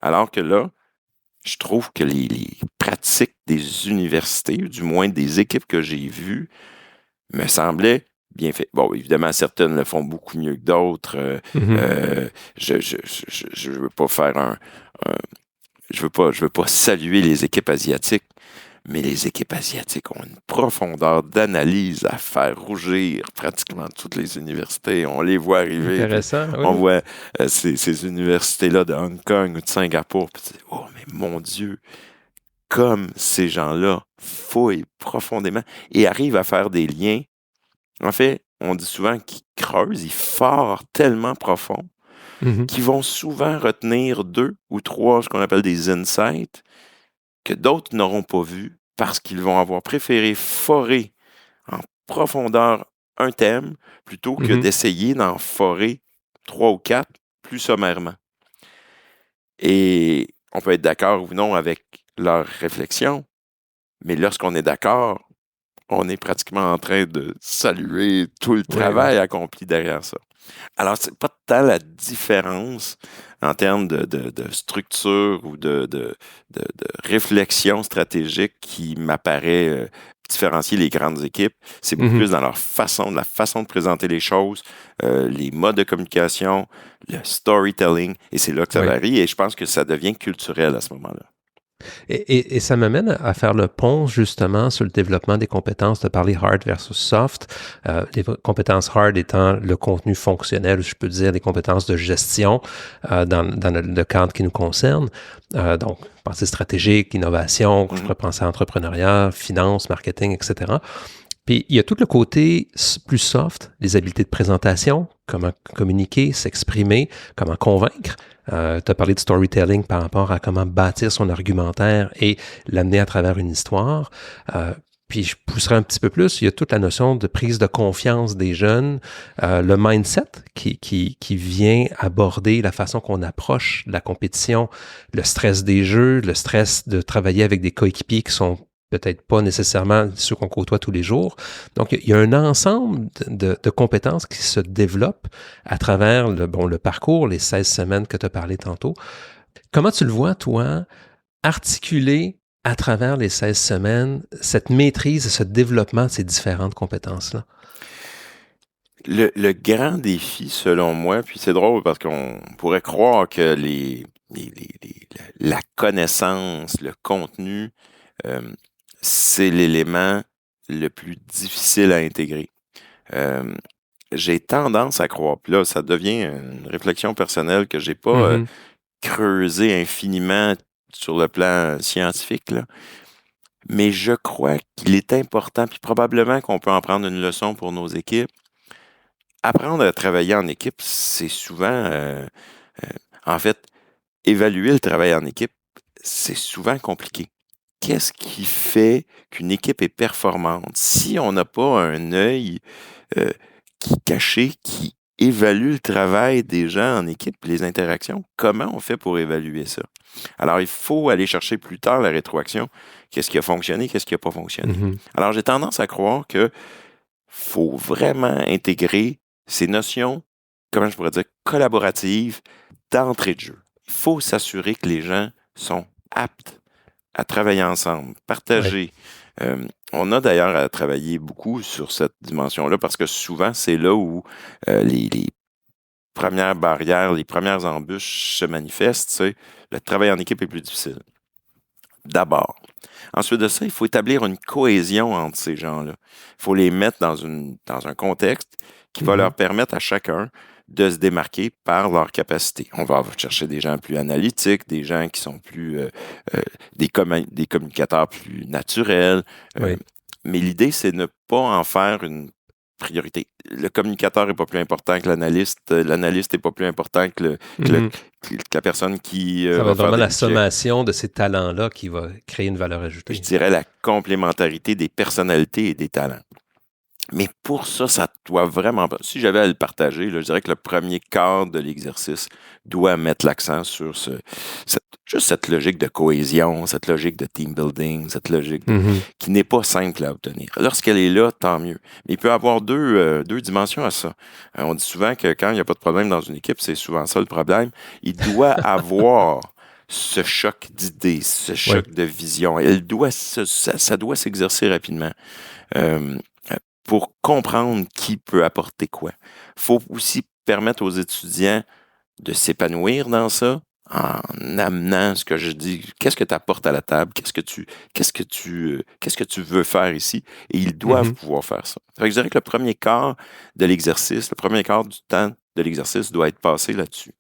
Alors que là, je trouve que les pratiques des universités, ou du moins des équipes que j'ai vues, me semblaient bien faites. Bon, évidemment, certaines le font beaucoup mieux que d'autres. Je veux pas faire je veux pas saluer les équipes asiatiques, mais les équipes asiatiques ont une profondeur d'analyse à faire rougir pratiquement toutes les universités. On les voit arriver. Intéressant. Oui. On voit ces universités-là de Hong Kong ou de Singapour. Puis oh, mais mon Dieu, comme ces gens-là fouillent profondément et arrivent à faire des liens. En fait, on dit souvent qu'ils creusent, ils forent tellement profond qu'ils vont souvent retenir 2 ou 3, ce qu'on appelle des insights, que d'autres n'auront pas vu parce qu'ils vont avoir préféré forer en profondeur un thème plutôt que Mhm. d'essayer d'en forer 3 ou 4 plus sommairement. Et on peut être d'accord ou non avec leur réflexion, mais lorsqu'on est d'accord, on est pratiquement en train de saluer tout le Oui, oui. travail accompli derrière ça. Alors, c'est pas tant la différence en termes de structure ou de réflexion stratégique qui m'apparaît différencier les grandes équipes. C'est beaucoup Mhm. plus dans la façon de présenter les choses, les modes de communication, le storytelling, et c'est là que ça Oui. varie, et je pense que ça devient culturel à ce moment-là. Et ça m'amène à faire le pont justement sur le développement des compétences, de parler hard versus soft. Les compétences hard étant le contenu fonctionnel, je peux dire les compétences de gestion dans le cadre qui nous concerne. Donc, pensée stratégique, innovation, je Mhm. pourrais penser à entrepreneuriat, finance, marketing, etc. Puis il y a tout le côté plus soft, les habiletés de présentation, comment communiquer, s'exprimer, comment convaincre. Tu as parlé de storytelling par rapport à comment bâtir son argumentaire et l'amener à travers une histoire. Puis je pousserai un petit peu plus, il y a toute la notion de prise de confiance des jeunes, le mindset qui vient aborder la façon qu'on approche la compétition, le stress des jeux, le stress de travailler avec des coéquipiers qui sont peut-être pas nécessairement ceux qu'on côtoie tous les jours. Donc, il y a un ensemble de compétences qui se développent à travers le parcours, les 16 semaines que tu as parlé tantôt. Comment tu le vois, toi, articuler à travers les 16 semaines cette maîtrise et ce développement de ces différentes compétences-là? Le grand défi, selon moi, puis c'est drôle parce qu'on pourrait croire que la connaissance, le contenu, euh, c'est l'élément le plus difficile à intégrer. Euh, j'ai tendance à croire, puis là, ça devient une réflexion personnelle que j'ai pas Mhm. creusé infiniment sur le plan scientifique, là, mais je crois qu'il est important, puis probablement qu'on peut en prendre une leçon pour nos équipes. Apprendre à travailler en équipe, c'est souvent, euh, en fait, évaluer le travail en équipe, c'est souvent compliqué. Qu'est-ce qui fait qu'une équipe est performante? Si on n'a pas un œil euh, caché qui évalue le travail des gens en équipe, les interactions, comment on fait pour évaluer ça? Alors, il faut aller chercher plus tard la rétroaction. Qu'est-ce qui a fonctionné, qu'est-ce qui n'a pas fonctionné? Mhm. Alors, j'ai tendance à croire que faut vraiment intégrer ces notions, comment je pourrais dire, collaboratives d'entrée de jeu. Il faut s'assurer que les gens sont aptes à travailler ensemble, Ouais. partager. On a d'ailleurs à travailler beaucoup sur cette dimension-là parce que souvent, c'est là où les premières barrières, les premières embûches se manifestent. Tu sais. Le travail en équipe est plus difficile. D'abord. Ensuite de ça, il faut établir une cohésion entre ces gens-là. Il faut les mettre dans un contexte qui va leur Mhm. permettre à chacun de se démarquer par leur capacité. On va chercher des gens plus analytiques, des gens qui sont plus euh, des communicateurs plus naturels. euh, Oui. mais l'idée, c'est de ne pas en faire une priorité. Le communicateur n'est pas plus important que l'analyste. L'analyste n'est pas plus important Mhm. que la personne qui Ça va va être faire vraiment des la budgets. sommation de ces talents-là qui va créer une valeur Je ajoutée. dirais la complémentarité des personnalités et des talents. Mais pour ça, ça doit vraiment pas. Si j'avais à le partager, là, je dirais que le premier quart de l'exercice doit mettre l'accent sur juste cette logique de cohésion, cette logique de team building, cette logique Mhm. qui n'est pas simple à obtenir. Lorsqu'elle est là, tant mieux. Mais il peut y avoir deux dimensions à ça. On dit souvent que quand il n'y a pas de problème dans une équipe, c'est souvent ça le problème. Il doit avoir ce choc d'idées, ce Oui. choc de vision. Ça doit s'exercer rapidement. Euh, pour comprendre qui peut apporter quoi. Il faut aussi permettre aux étudiants de s'épanouir dans ça en amenant ce que je dis, qu'est-ce que tu apportes à la table, qu'est-ce que tu veux faire ici, et ils doivent Mhm. pouvoir faire ça. Fait que je dirais que le premier quart de l'exercice, le premier quart du temps de l'exercice doit être passé là-dessus.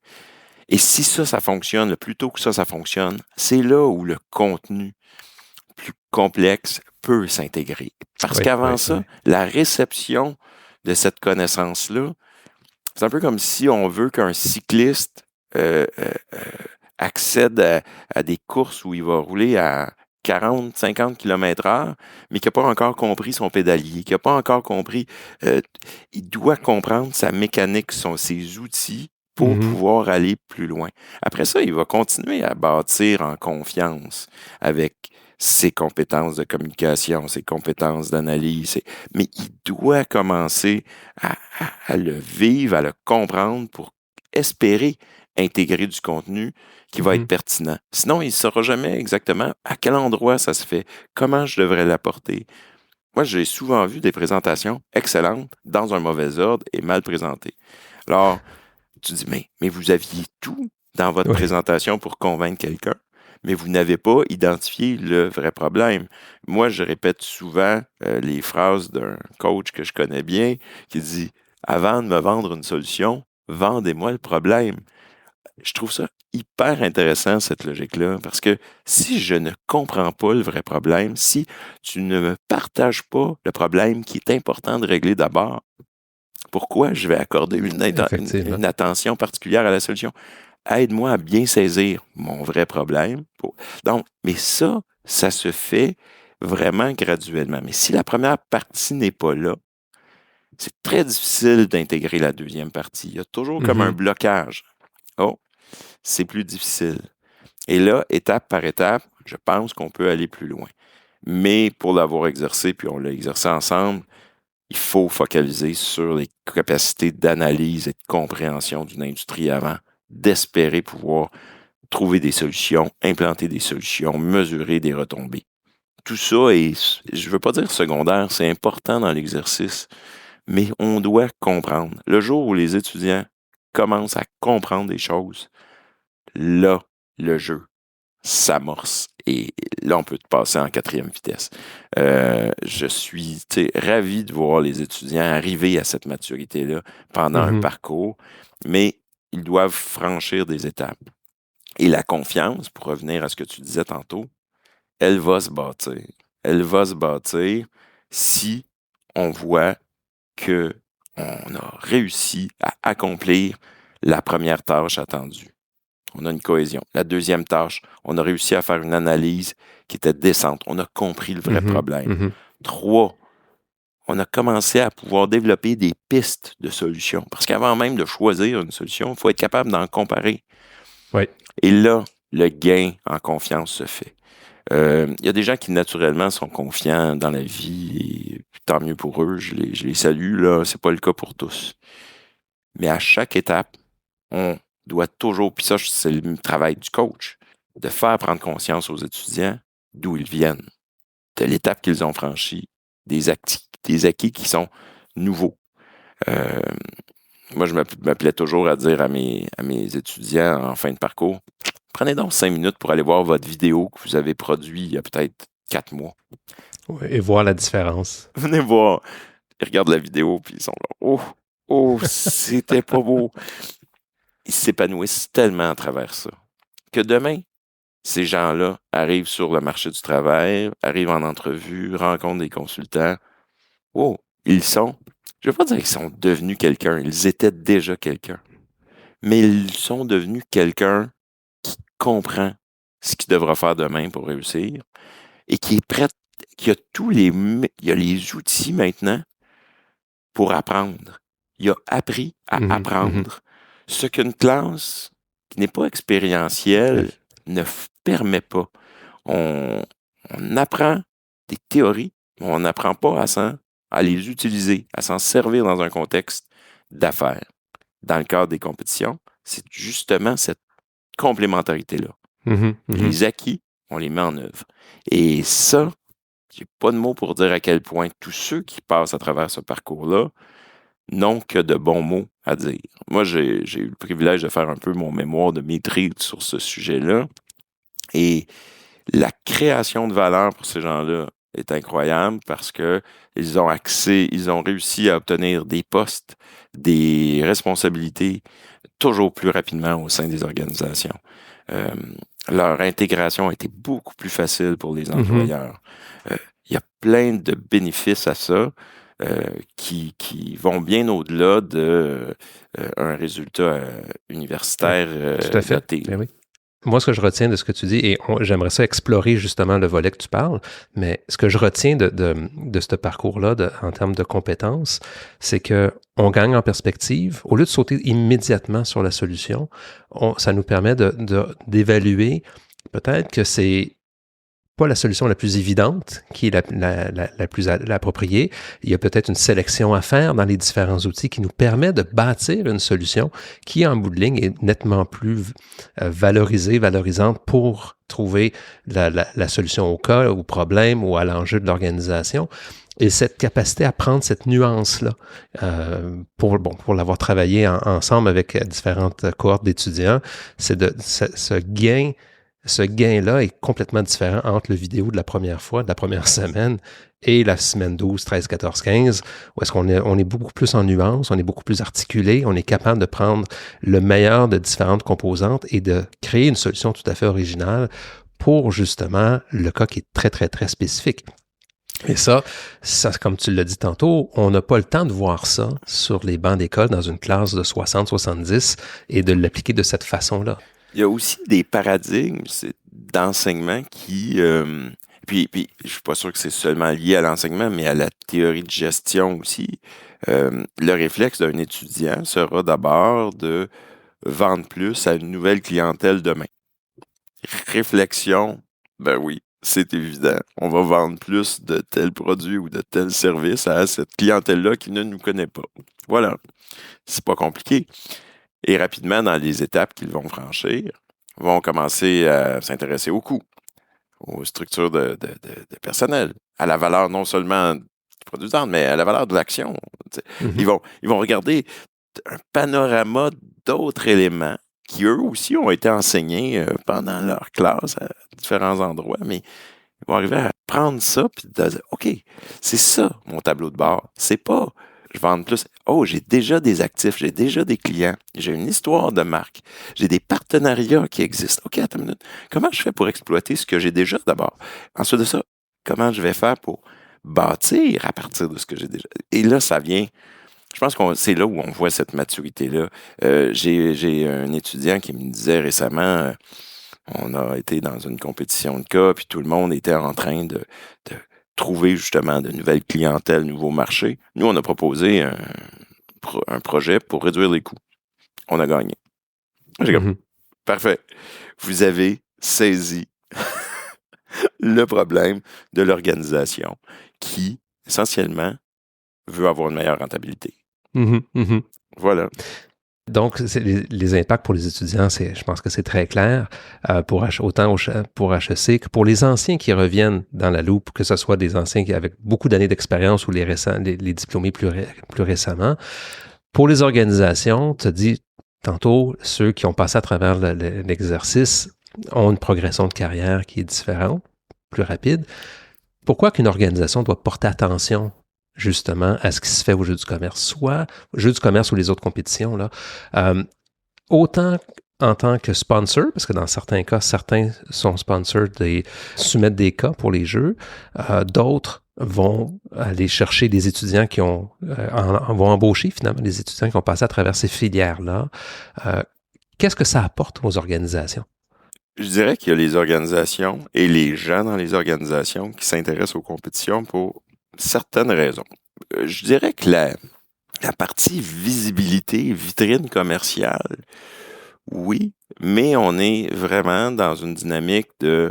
Et si ça fonctionne, le plus tôt que ça fonctionne, c'est là où le contenu plus complexe peut s'intégrer. Parce Oui, oui, qu'avant oui. ça, la réception de cette connaissance-là, c'est un peu comme si on veut qu'un cycliste euh, euh, euh, accède à des courses où il va rouler à 40, 50 km/h, mais qui n'a pas encore compris son pédalier, qui n'a pas encore compris. Il doit comprendre sa mécanique, ses outils pour pouvoir aller plus loin. Après ça, il va continuer à bâtir en confiance avec ses compétences de communication, ses compétences d'analyse, mais il doit commencer à le vivre, à le comprendre pour espérer intégrer du contenu qui va être pertinent. Sinon, il ne saura jamais exactement à quel endroit ça se fait, comment je devrais l'apporter. Moi, j'ai souvent vu des présentations excellentes dans un mauvais ordre et mal présentées. Alors, tu dis, mais vous aviez tout dans votre présentation pour convaincre quelqu'un, mais vous n'avez pas identifié le vrai problème. Moi, je répète souvent les phrases d'un coach que je connais bien qui dit, avant de me vendre une solution, vendez-moi le problème. Je trouve ça hyper intéressant, cette logique-là, parce que si je ne comprends pas le vrai problème, si tu ne me partages pas le problème qui est important de régler d'abord, pourquoi je vais accorder une attention particulière à la solution? Aide-moi à bien saisir mon vrai problème. Donc, mais ça se fait vraiment graduellement. Mais si la première partie n'est pas là, c'est très difficile d'intégrer la deuxième partie. Il y a toujours comme un blocage. Oh, c'est plus difficile. Et là, étape par étape, je pense qu'on peut aller plus loin. Mais pour l'avoir exercé, puis on l'a exercé ensemble, il faut focaliser sur les capacités d'analyse et de compréhension d'une industrie avant d'espérer pouvoir trouver des solutions, implanter des solutions, mesurer des retombées. Tout ça est, je ne veux pas dire secondaire, c'est important dans l'exercice, mais on doit comprendre. Le jour où les étudiants commencent à comprendre des choses, là, le jeu s'amorce. Et là, on peut passer en 4e vitesse. Je suis ravi de voir les étudiants arriver à cette maturité-là pendant un parcours, mais ils doivent franchir des étapes. Et la confiance, pour revenir à ce que tu disais tantôt, elle va se bâtir. Elle va se bâtir si on voit qu'on a réussi à accomplir la première tâche attendue. On a une cohésion. La deuxième tâche, on a réussi à faire une analyse qui était décente. On a compris le vrai problème. 3, on a commencé à pouvoir développer des pistes de solutions. Parce qu'avant même de choisir une solution, il faut être capable d'en comparer. Et là, le gain en confiance se fait. Il y a des gens qui, naturellement, sont confiants dans la vie, et tant mieux pour eux, je les salue, là, c'est pas le cas pour tous. Mais à chaque étape, on doit toujours, puis ça, c'est le travail du coach, de faire prendre conscience aux étudiants d'où ils viennent, de l'étape qu'ils ont franchie, des acquis qui sont nouveaux. Moi, je m'appelais toujours à dire à mes étudiants en fin de parcours, prenez donc 5 minutes pour aller voir votre vidéo que vous avez produite il y a peut-être 4 mois. Et voir la différence. Venez voir. Ils regardent la vidéo, puis ils sont là, oh, c'était pas beau. Ils s'épanouissent tellement à travers ça que demain, ces gens-là arrivent sur le marché du travail, arrivent en entrevue, rencontrent des consultants. Oh, ils sont, je ne veux pas dire qu'ils sont devenus quelqu'un, ils étaient déjà quelqu'un, mais ils sont devenus quelqu'un qui comprend ce qu'il devra faire demain pour réussir et qui est prêt, qui a il y a les outils maintenant pour apprendre. Il a appris à apprendre. Ce qu'une classe qui n'est pas expérientielle ne permet pas. On apprend des théories, mais on n'apprend pas à les utiliser, à s'en servir dans un contexte d'affaires. Dans le cadre des compétitions, c'est justement cette complémentarité-là. Les acquis, on les met en œuvre. Et ça, j'ai pas de mots pour dire à quel point tous ceux qui passent à travers ce parcours-là n'ont que de bons mots à dire. Moi, j'ai eu le privilège de faire un peu mon mémoire de maîtrise sur ce sujet-là. Et la création de valeur pour ces gens-là est incroyable parce que ils ont réussi à obtenir des postes, des responsabilités toujours plus rapidement au sein des organisations. Leur intégration a été beaucoup plus facile pour les employeurs. Il y a plein de bénéfices à ça qui vont bien au-delà de un résultat universitaire Tout à fait. noté. Ben oui. Moi, ce que je retiens de ce que tu dis, et j'aimerais ça explorer justement le volet que tu parles, mais ce que je retiens de ce parcours-là en termes de compétences, c'est que on gagne en perspective. Au lieu de sauter immédiatement sur la solution, ça nous permet d'évaluer peut-être que c'est pas la solution la plus évidente qui est la plus appropriée. Il y a peut-être une sélection à faire dans les différents outils qui nous permet de bâtir une solution qui, en bout de ligne, est nettement plus valorisante pour trouver la solution au cas, au problème ou à l'enjeu de l'organisation. Et cette capacité à prendre cette nuance-là, pour l'avoir travaillé ensemble avec différentes cohortes d'étudiants, c'est ce gain-là est complètement différent entre le vidéo de la première fois, de la première semaine, et la semaine 12, 13, 14, 15, où est-ce qu'on est beaucoup plus en nuance, on est beaucoup plus articulé, on est capable de prendre le meilleur de différentes composantes et de créer une solution tout à fait originale pour justement le cas qui est très, très, très spécifique. Et ça, comme tu l'as dit tantôt, on n'a pas le temps de voir ça sur les bancs d'école dans une classe de 60-70 et de l'appliquer de cette façon-là. Il y a aussi des paradigmes d'enseignement qui... puis, je suis pas sûr que c'est seulement lié à l'enseignement, mais à la théorie de gestion aussi. Le réflexe d'un étudiant sera d'abord de vendre plus à une nouvelle clientèle demain. Réflexion, ben oui, c'est évident. On va vendre plus de tel produit ou de tel service à cette clientèle-là qui ne nous connaît pas. Voilà. C'est pas compliqué. Et rapidement, dans les étapes qu'ils vont franchir, vont commencer à s'intéresser au coût, aux structures de personnel, à la valeur non seulement du produit, mais à la valeur de l'action. Mm-hmm. Ils vont regarder un panorama d'autres éléments qui, eux aussi, ont été enseignés pendant leur classe à différents endroits, mais ils vont arriver à prendre ça et de dire, OK, c'est ça mon tableau de bord. C'est pas je vends plus. Oh, j'ai déjà des actifs, j'ai déjà des clients, j'ai une histoire de marque, j'ai des partenariats qui existent. OK, attends une minute. Comment je fais pour exploiter ce que j'ai déjà d'abord? Ensuite de ça, comment je vais faire pour bâtir à partir de ce que j'ai déjà? Et là, ça vient. Je pense que c'est là où on voit cette maturité-là. J'ai un étudiant qui me disait récemment, on a été dans une compétition de cas, puis tout le monde était en train de trouver justement de nouvelles clientèles, nouveaux marchés. Nous, on a proposé un projet pour réduire les coûts. On a gagné. J'ai comme, parfait. Vous avez saisi le problème de l'organisation qui, essentiellement, veut avoir une meilleure rentabilité. Voilà. Donc, les impacts pour les étudiants, je pense que c'est très clair, autant pour HEC que pour les anciens qui reviennent dans la loupe, que ce soit des anciens avec beaucoup d'années d'expérience ou les diplômés plus récemment. Pour les organisations, tu as dit tantôt, ceux qui ont passé à travers l'exercice ont une progression de carrière qui est différente, plus rapide. Pourquoi qu'une organisation doit porter attention justement à ce qui se fait au Jeux du commerce, soit au Jeux du commerce ou les autres compétitions, là, autant en tant que sponsor, parce que dans certains cas, certains sont sponsors soumettent des cas pour les Jeux, d'autres vont aller chercher des étudiants qui vont embaucher finalement des étudiants qui ont passé à travers ces filières-là. Qu'est-ce que ça apporte aux organisations? Je dirais qu'il y a les organisations et les gens dans les organisations qui s'intéressent aux compétitions pour certaines raisons. Je dirais que la partie visibilité, vitrine commerciale, oui, mais on est vraiment dans une dynamique de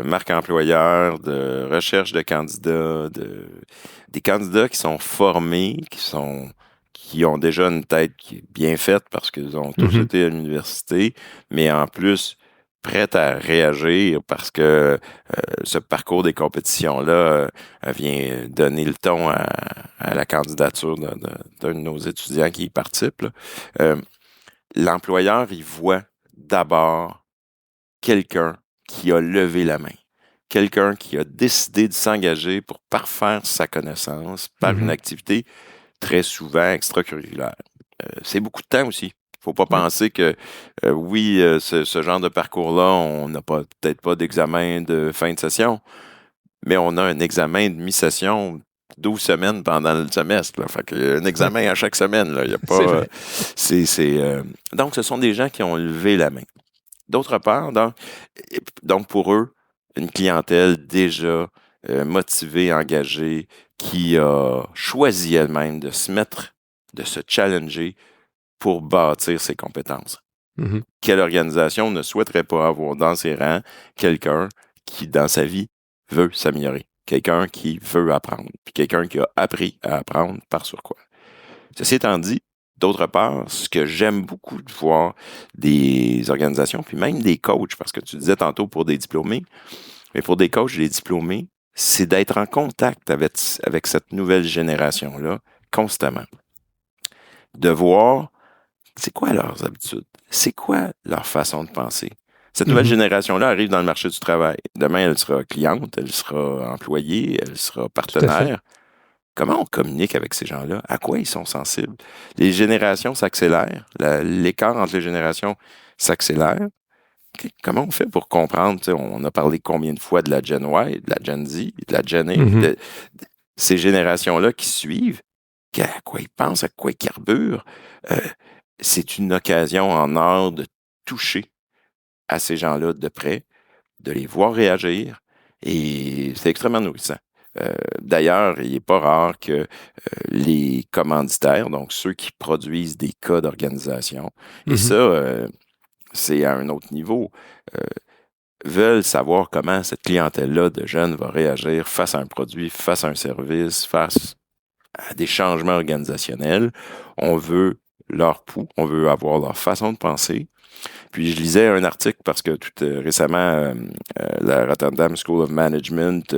marque employeur, de recherche de candidats, des candidats qui sont formés, qui ont déjà une tête qui est bien faite parce qu'ils ont tous été à l'université, mais en plus prête à réagir parce que ce parcours des compétitions-là vient donner le ton à la candidature d'un de nos étudiants qui y participe. L'employeur, il voit d'abord quelqu'un qui a levé la main, quelqu'un qui a décidé de s'engager pour parfaire sa connaissance par une activité très souvent extracurriculaire. C'est beaucoup de temps aussi. Il ne faut pas penser que, ce genre de parcours-là, on n'a peut-être pas d'examen de fin de session, mais on a un examen de mi-session 12 semaines pendant le semestre. Là. Fait qu'il y a un examen à chaque semaine. Là. Il y a pas, donc, ce sont des gens qui ont levé la main. D'autre part, donc pour eux, une clientèle déjà motivée, engagée, qui a choisi elle-même de se challenger pour bâtir ses compétences. Mhm. Quelle organisation ne souhaiterait pas avoir dans ses rangs quelqu'un qui, dans sa vie, veut s'améliorer, quelqu'un qui veut apprendre, puis quelqu'un qui a appris à apprendre par sur quoi. Ceci étant dit, d'autre part, ce que j'aime beaucoup de voir des organisations, puis même des coachs, parce que tu disais tantôt pour des diplômés, mais pour des coachs et des diplômés, c'est d'être en contact avec cette nouvelle génération-là constamment. De voir c'est quoi leurs habitudes, c'est quoi leur façon de penser. Cette nouvelle génération-là arrive dans le marché du travail. Demain, elle sera cliente, elle sera employée, elle sera partenaire. Comment on communique avec ces gens-là? À quoi ils sont sensibles? Les générations s'accélèrent. L'écart entre les générations s'accélère. Comment on fait pour comprendre? On a parlé combien de fois de la Gen Y, de la Gen Z, de la Gen A, de ces générations-là qui suivent, à quoi ils pensent, à quoi ils carburent. C'est une occasion en or de toucher à ces gens-là de près, de les voir réagir, et c'est extrêmement nourrissant. D'ailleurs, il n'est pas rare que les commanditaires, donc ceux qui produisent des cas d'organisation, et ça, c'est à un autre niveau, veulent savoir comment cette clientèle-là de jeunes va réagir face à un produit, face à un service, face à des changements organisationnels. On veut leur pouls, on veut avoir leur façon de penser. Puis je lisais un article parce que tout récemment, la Rotterdam School of Management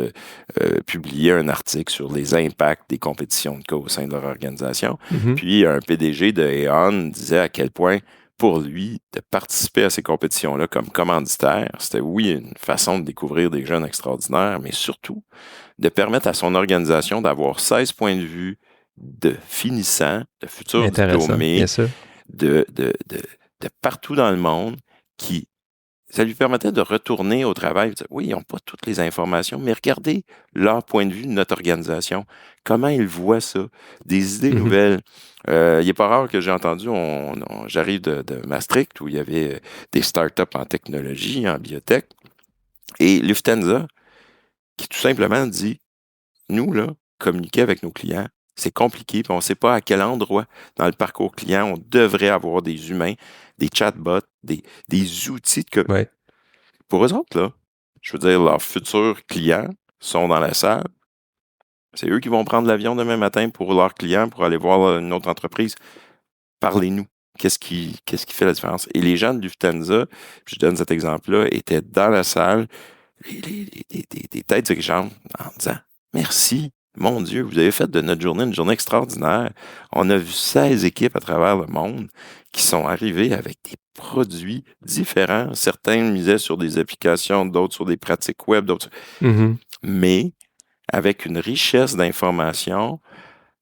publiait un article sur les impacts des compétitions de cas au sein de leur organisation. Puis un PDG de Aon disait à quel point, pour lui, de participer à ces compétitions-là comme commanditaire, c'était oui une façon de découvrir des jeunes extraordinaires, mais surtout de permettre à son organisation d'avoir 16 points de vue de finissants, de futurs diplômés, de partout dans le monde, ça lui permettait de retourner au travail et de dire, oui, ils n'ont pas toutes les informations, mais regardez leur point de vue de notre organisation. Comment ils voient ça? Des idées nouvelles. Il n'est pas rare que j'ai entendu, j'arrive de Maastricht, où il y avait des startups en technologie, en biotech, et Lufthansa, qui tout simplement dit, nous, là, communiquer avec nos clients, c'est compliqué, puis on ne sait pas à quel endroit dans le parcours client on devrait avoir des humains, des chatbots, des outils de Pour eux autres, là, je veux dire, leurs futurs clients sont dans la salle. C'est eux qui vont prendre l'avion demain matin pour leurs clients, pour aller voir une autre entreprise. Parlez-nous. Qu'est-ce qui fait la différence? Et les gens de Lufthansa, je donne cet exemple-là, étaient dans la salle, des têtes dirigeantes, en disant « Merci, mon Dieu, vous avez fait de notre journée une journée extraordinaire. On a vu 16 équipes à travers le monde qui sont arrivées avec des produits différents. Certains misaient sur des applications, d'autres sur des pratiques web, d'autres... Mais avec une richesse d'informations.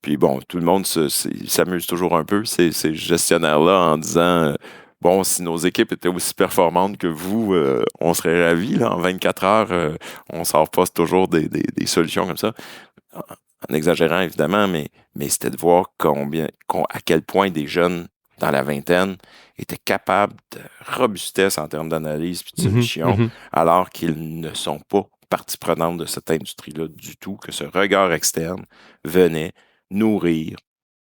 Puis bon, tout le monde s'amuse toujours un peu, ces gestionnaires-là, en disant bon, si nos équipes étaient aussi performantes que vous, on serait ravis. Là, en 24 heures, on sort pas toujours des solutions comme ça. En exagérant, évidemment, mais c'était de voir à quel point des jeunes dans la vingtaine étaient capables de robustesse en termes d'analyse et de solutions, alors qu'ils ne sont pas partie prenante de cette industrie-là du tout, que ce regard externe venait nourrir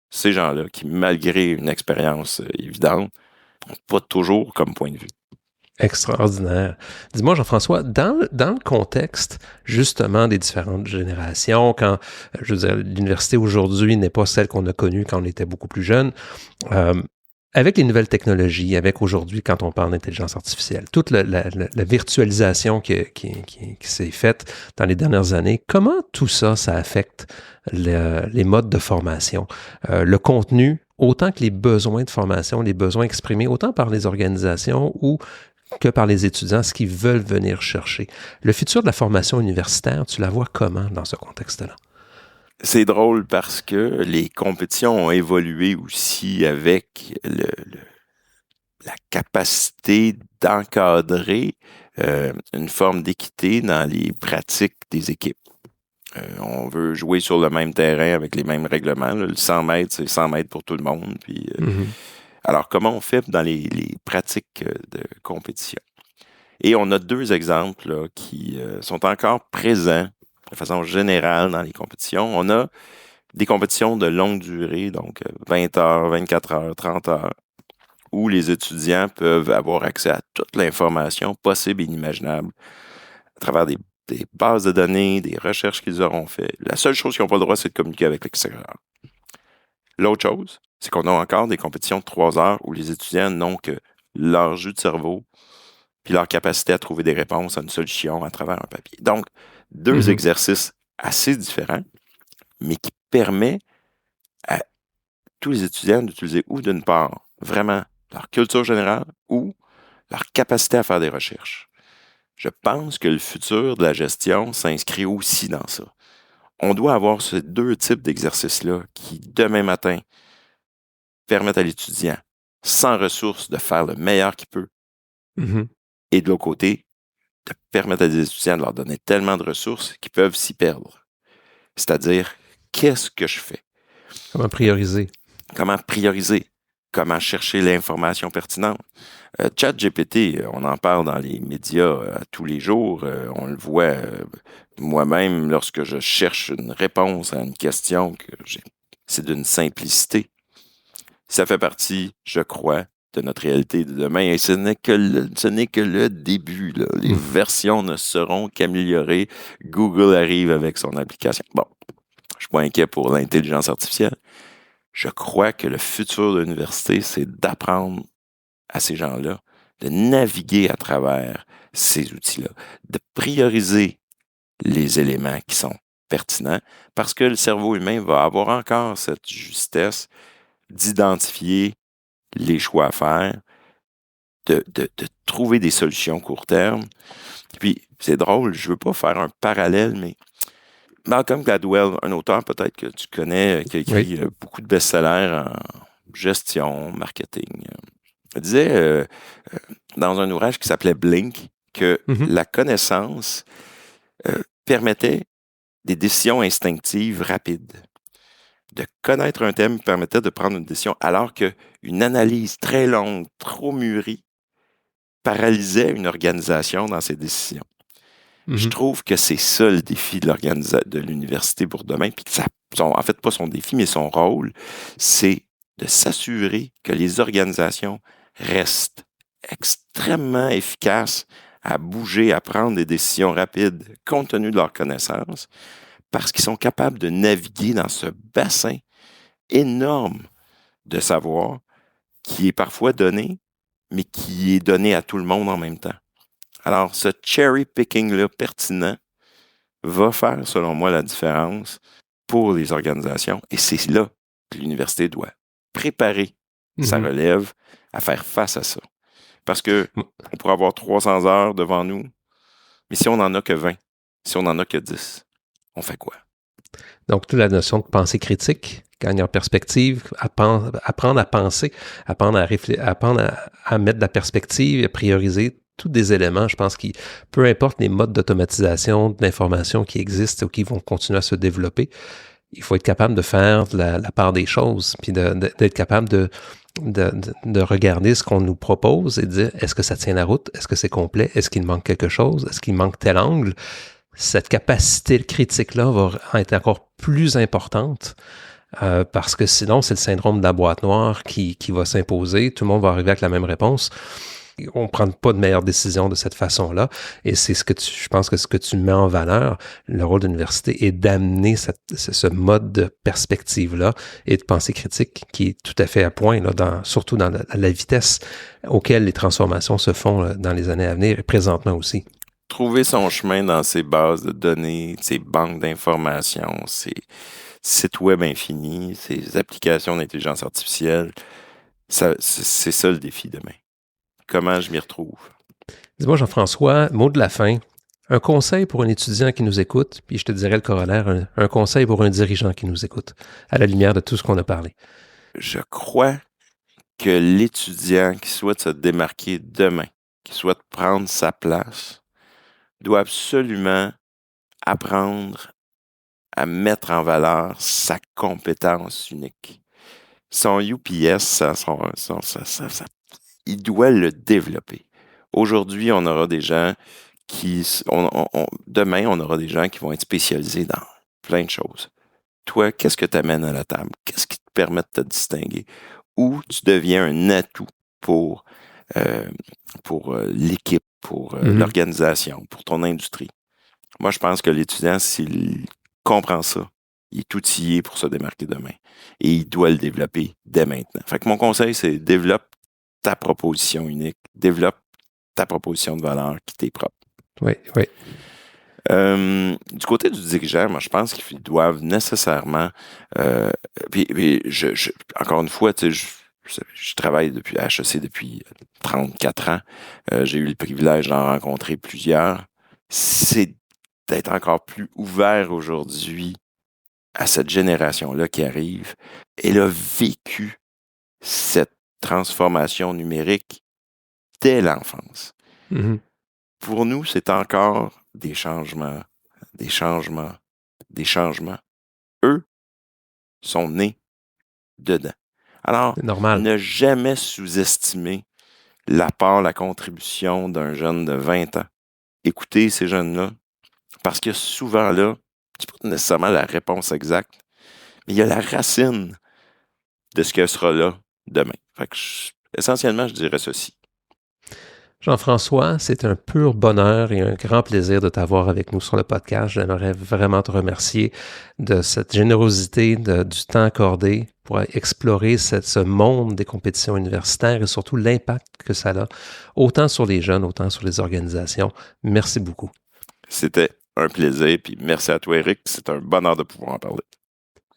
ces gens-là qui, malgré une expérience évidente, n'ont pas toujours comme point de vue. Extraordinaire. Dis-moi, Jean-François, dans le contexte, justement, des différentes générations, quand, je veux dire, l'université aujourd'hui n'est pas celle qu'on a connue quand on était beaucoup plus jeune, avec les nouvelles technologies, avec aujourd'hui, quand on parle d'intelligence artificielle, toute la virtualisation qui s'est faite dans les dernières années, comment tout ça affecte les modes de formation, le contenu, autant que les besoins de formation, les besoins exprimés, autant par les organisations ou que par les étudiants, ce qu'ils veulent venir chercher. Le futur de la formation universitaire, tu la vois comment dans ce contexte-là? C'est drôle parce que les compétitions ont évolué aussi avec la capacité d'encadrer une forme d'équité dans les pratiques des équipes. On veut jouer sur le même terrain avec les mêmes règlements. Là. Le 100 mètres, c'est 100 mètres pour tout le monde. Puis, alors, comment on fait dans les pratiques de compétition? Et on a 2 exemples là, qui sont encore présents de façon générale dans les compétitions. On a des compétitions de longue durée, donc 20 heures, 24 heures, 30 heures, où les étudiants peuvent avoir accès à toute l'information possible et inimaginable à travers des bases de données, des recherches qu'ils auront fait. La seule chose qu'ils n'ont pas le droit, c'est de communiquer avec l'extérieur. L'autre chose, c'est qu'on a encore des compétitions de 3 heures où les étudiants n'ont que leur jus de cerveau puis leur capacité à trouver des réponses à une solution à travers un papier. Donc, 2 exercices assez différents, mais qui permettent à tous les étudiants d'utiliser ou d'une part vraiment leur culture générale ou leur capacité à faire des recherches. Je pense que le futur de la gestion s'inscrit aussi dans ça. On doit avoir ces 2 types d'exercices-là qui, demain matin, permettent à l'étudiant, sans ressources, de faire le meilleur qu'il peut. Et de l'autre côté, de permettre à des étudiants de leur donner tellement de ressources qu'ils peuvent s'y perdre. C'est-à-dire, qu'est-ce que je fais? Comment prioriser? Comment prioriser? Comment chercher l'information pertinente? ChatGPT, on en parle dans les médias tous les jours. On le voit moi-même lorsque je cherche une réponse à une question que c'est d'une simplicité. Ça fait partie, je crois, de notre réalité de demain. Et ce n'est que le début. Là. Les versions ne seront qu'améliorées. Google arrive avec son application. Bon, je ne suis pas inquiet pour l'intelligence artificielle. Je crois que le futur de l'université, c'est d'apprendre à ces gens-là de naviguer à travers ces outils-là, de prioriser les éléments qui sont pertinents, parce que le cerveau humain va avoir encore cette justesse d'identifier les choix à faire, de trouver des solutions court terme. Puis, c'est drôle, je ne veux pas faire un parallèle, mais Malcolm Gladwell, un auteur peut-être que tu connais, qui a écrit beaucoup de best-sellers en gestion, marketing, il disait dans un ouvrage qui s'appelait Blink que la connaissance permettait des décisions instinctives rapides. De connaître un thème permettait de prendre une décision, alors qu'une analyse très longue, trop mûrie, paralysait une organisation dans ses décisions. Je trouve que c'est ça le défi de l'université pour demain, puis que en fait, pas son défi, mais son rôle, c'est de s'assurer que les organisations restent extrêmement efficaces à bouger, à prendre des décisions rapides compte tenu de leurs connaissances, parce qu'ils sont capables de naviguer dans ce bassin énorme de savoir qui est parfois donné, mais qui est donné à tout le monde en même temps. Alors, ce cherry-picking-là pertinent va faire, selon moi, la différence pour les organisations. Et c'est là que l'université doit préparer sa relève à faire face à ça. Parce qu'on pourrait avoir 300 heures devant nous, mais si on n'en a que 20, si on n'en a que 10, on fait quoi? Donc, toute la notion de pensée critique, gagner en perspective, apprendre à penser, apprendre à mettre de la perspective, à prioriser tous des éléments, je pense, qui, peu importe les modes d'automatisation, d'information qui existent ou qui vont continuer à se développer, il faut être capable de faire la part des choses, puis d'être capable de regarder ce qu'on nous propose et de dire, est-ce que ça tient la route? Est-ce que c'est complet? Est-ce qu'il manque quelque chose? Est-ce qu'il manque tel angle? Cette capacité critique-là va être encore plus importante parce que sinon, c'est le syndrome de la boîte noire qui va s'imposer. Tout le monde va arriver avec la même réponse. On ne prend pas de meilleures décisions de cette façon-là. Et c'est je pense que ce que tu mets en valeur, le rôle de l'université est d'amener ce mode de perspective-là et de pensée critique qui est tout à fait à point, là, surtout dans la vitesse auquel les transformations se font là, dans les années à venir et présentement aussi. Trouver son chemin dans ces bases de données, ces banques d'informations, ces sites web infinis, ces applications d'intelligence artificielle, c'est ça le défi demain. Comment je m'y retrouve? Dis-moi, Jean-François, mot de la fin. Un conseil pour un étudiant qui nous écoute, puis je te dirais le corollaire, un conseil pour un dirigeant qui nous écoute, à la lumière de tout ce qu'on a parlé. Je crois que l'étudiant qui souhaite se démarquer demain, qui souhaite prendre sa place, doit absolument apprendre à mettre en valeur sa compétence unique. Son UPS, il doit le développer. Aujourd'hui, on aura des gens demain, on aura des gens qui vont être spécialisés dans plein de choses. Toi, qu'est-ce que tu amènes à la table? Qu'est-ce qui te permet de te distinguer? Ou tu deviens un atout pour l'équipe, pour l'organisation, pour ton industrie. Moi, je pense que l'étudiant, s'il comprend ça, il est outillé pour se démarquer demain. Et il doit le développer dès maintenant. Fait que mon conseil, c'est développe ta proposition unique, développe ta proposition de valeur qui t'est propre. Oui. Du côté du dirigeant, moi, je pense qu'ils doivent nécessairement... encore une fois, tu sais, je travaille à HEC depuis 34 ans. J'ai eu le privilège d'en rencontrer plusieurs. C'est d'être encore plus ouvert aujourd'hui à cette génération-là qui arrive. Elle a vécu cette transformation numérique dès l'enfance. Mm-hmm. Pour nous, c'est encore des changements. Eux sont nés dedans. Alors, ne jamais sous-estimer l'apport, la contribution d'un jeune de 20 ans. Écoutez ces jeunes-là, parce que souvent là, c'est pas nécessairement la réponse exacte, mais il y a la racine de ce qu'elle sera là demain. Fait que essentiellement, je dirais ceci. Jean-François, c'est un pur bonheur et un grand plaisir de t'avoir avec nous sur le podcast. J'aimerais vraiment te remercier de cette générosité, du temps accordé pour explorer ce monde des compétitions universitaires et surtout l'impact que ça a, autant sur les jeunes, autant sur les organisations. Merci beaucoup. C'était un plaisir, puis merci à toi, Éric. C'est un bonheur de pouvoir en parler.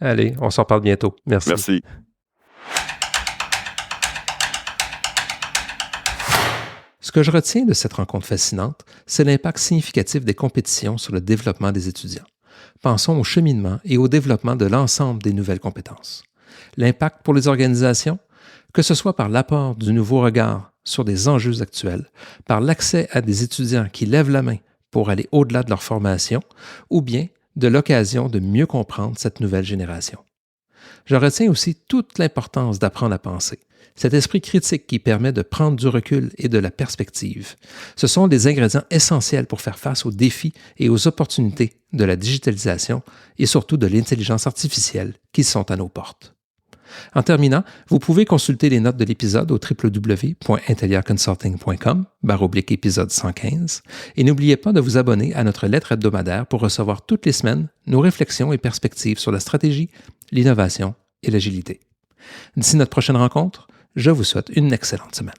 Allez, on s'en parle bientôt. Merci. Merci. Ce que je retiens de cette rencontre fascinante, c'est l'impact significatif des compétitions sur le développement des étudiants. Pensons au cheminement et au développement de l'ensemble des nouvelles compétences. L'impact pour les organisations, que ce soit par l'apport du nouveau regard sur des enjeux actuels, par l'accès à des étudiants qui lèvent la main pour aller au-delà de leur formation, ou bien de l'occasion de mieux comprendre cette nouvelle génération. Je retiens aussi toute l'importance d'apprendre à penser. Cet esprit critique qui permet de prendre du recul et de la perspective. Ce sont des ingrédients essentiels pour faire face aux défis et aux opportunités de la digitalisation et surtout de l'intelligence artificielle qui sont à nos portes. En terminant, vous pouvez consulter les notes de l'épisode au www.inteliaconsulting.com/épisode 115 et n'oubliez pas de vous abonner à notre lettre hebdomadaire pour recevoir toutes les semaines nos réflexions et perspectives sur la stratégie, l'innovation et l'agilité. D'ici notre prochaine rencontre, je vous souhaite une excellente semaine.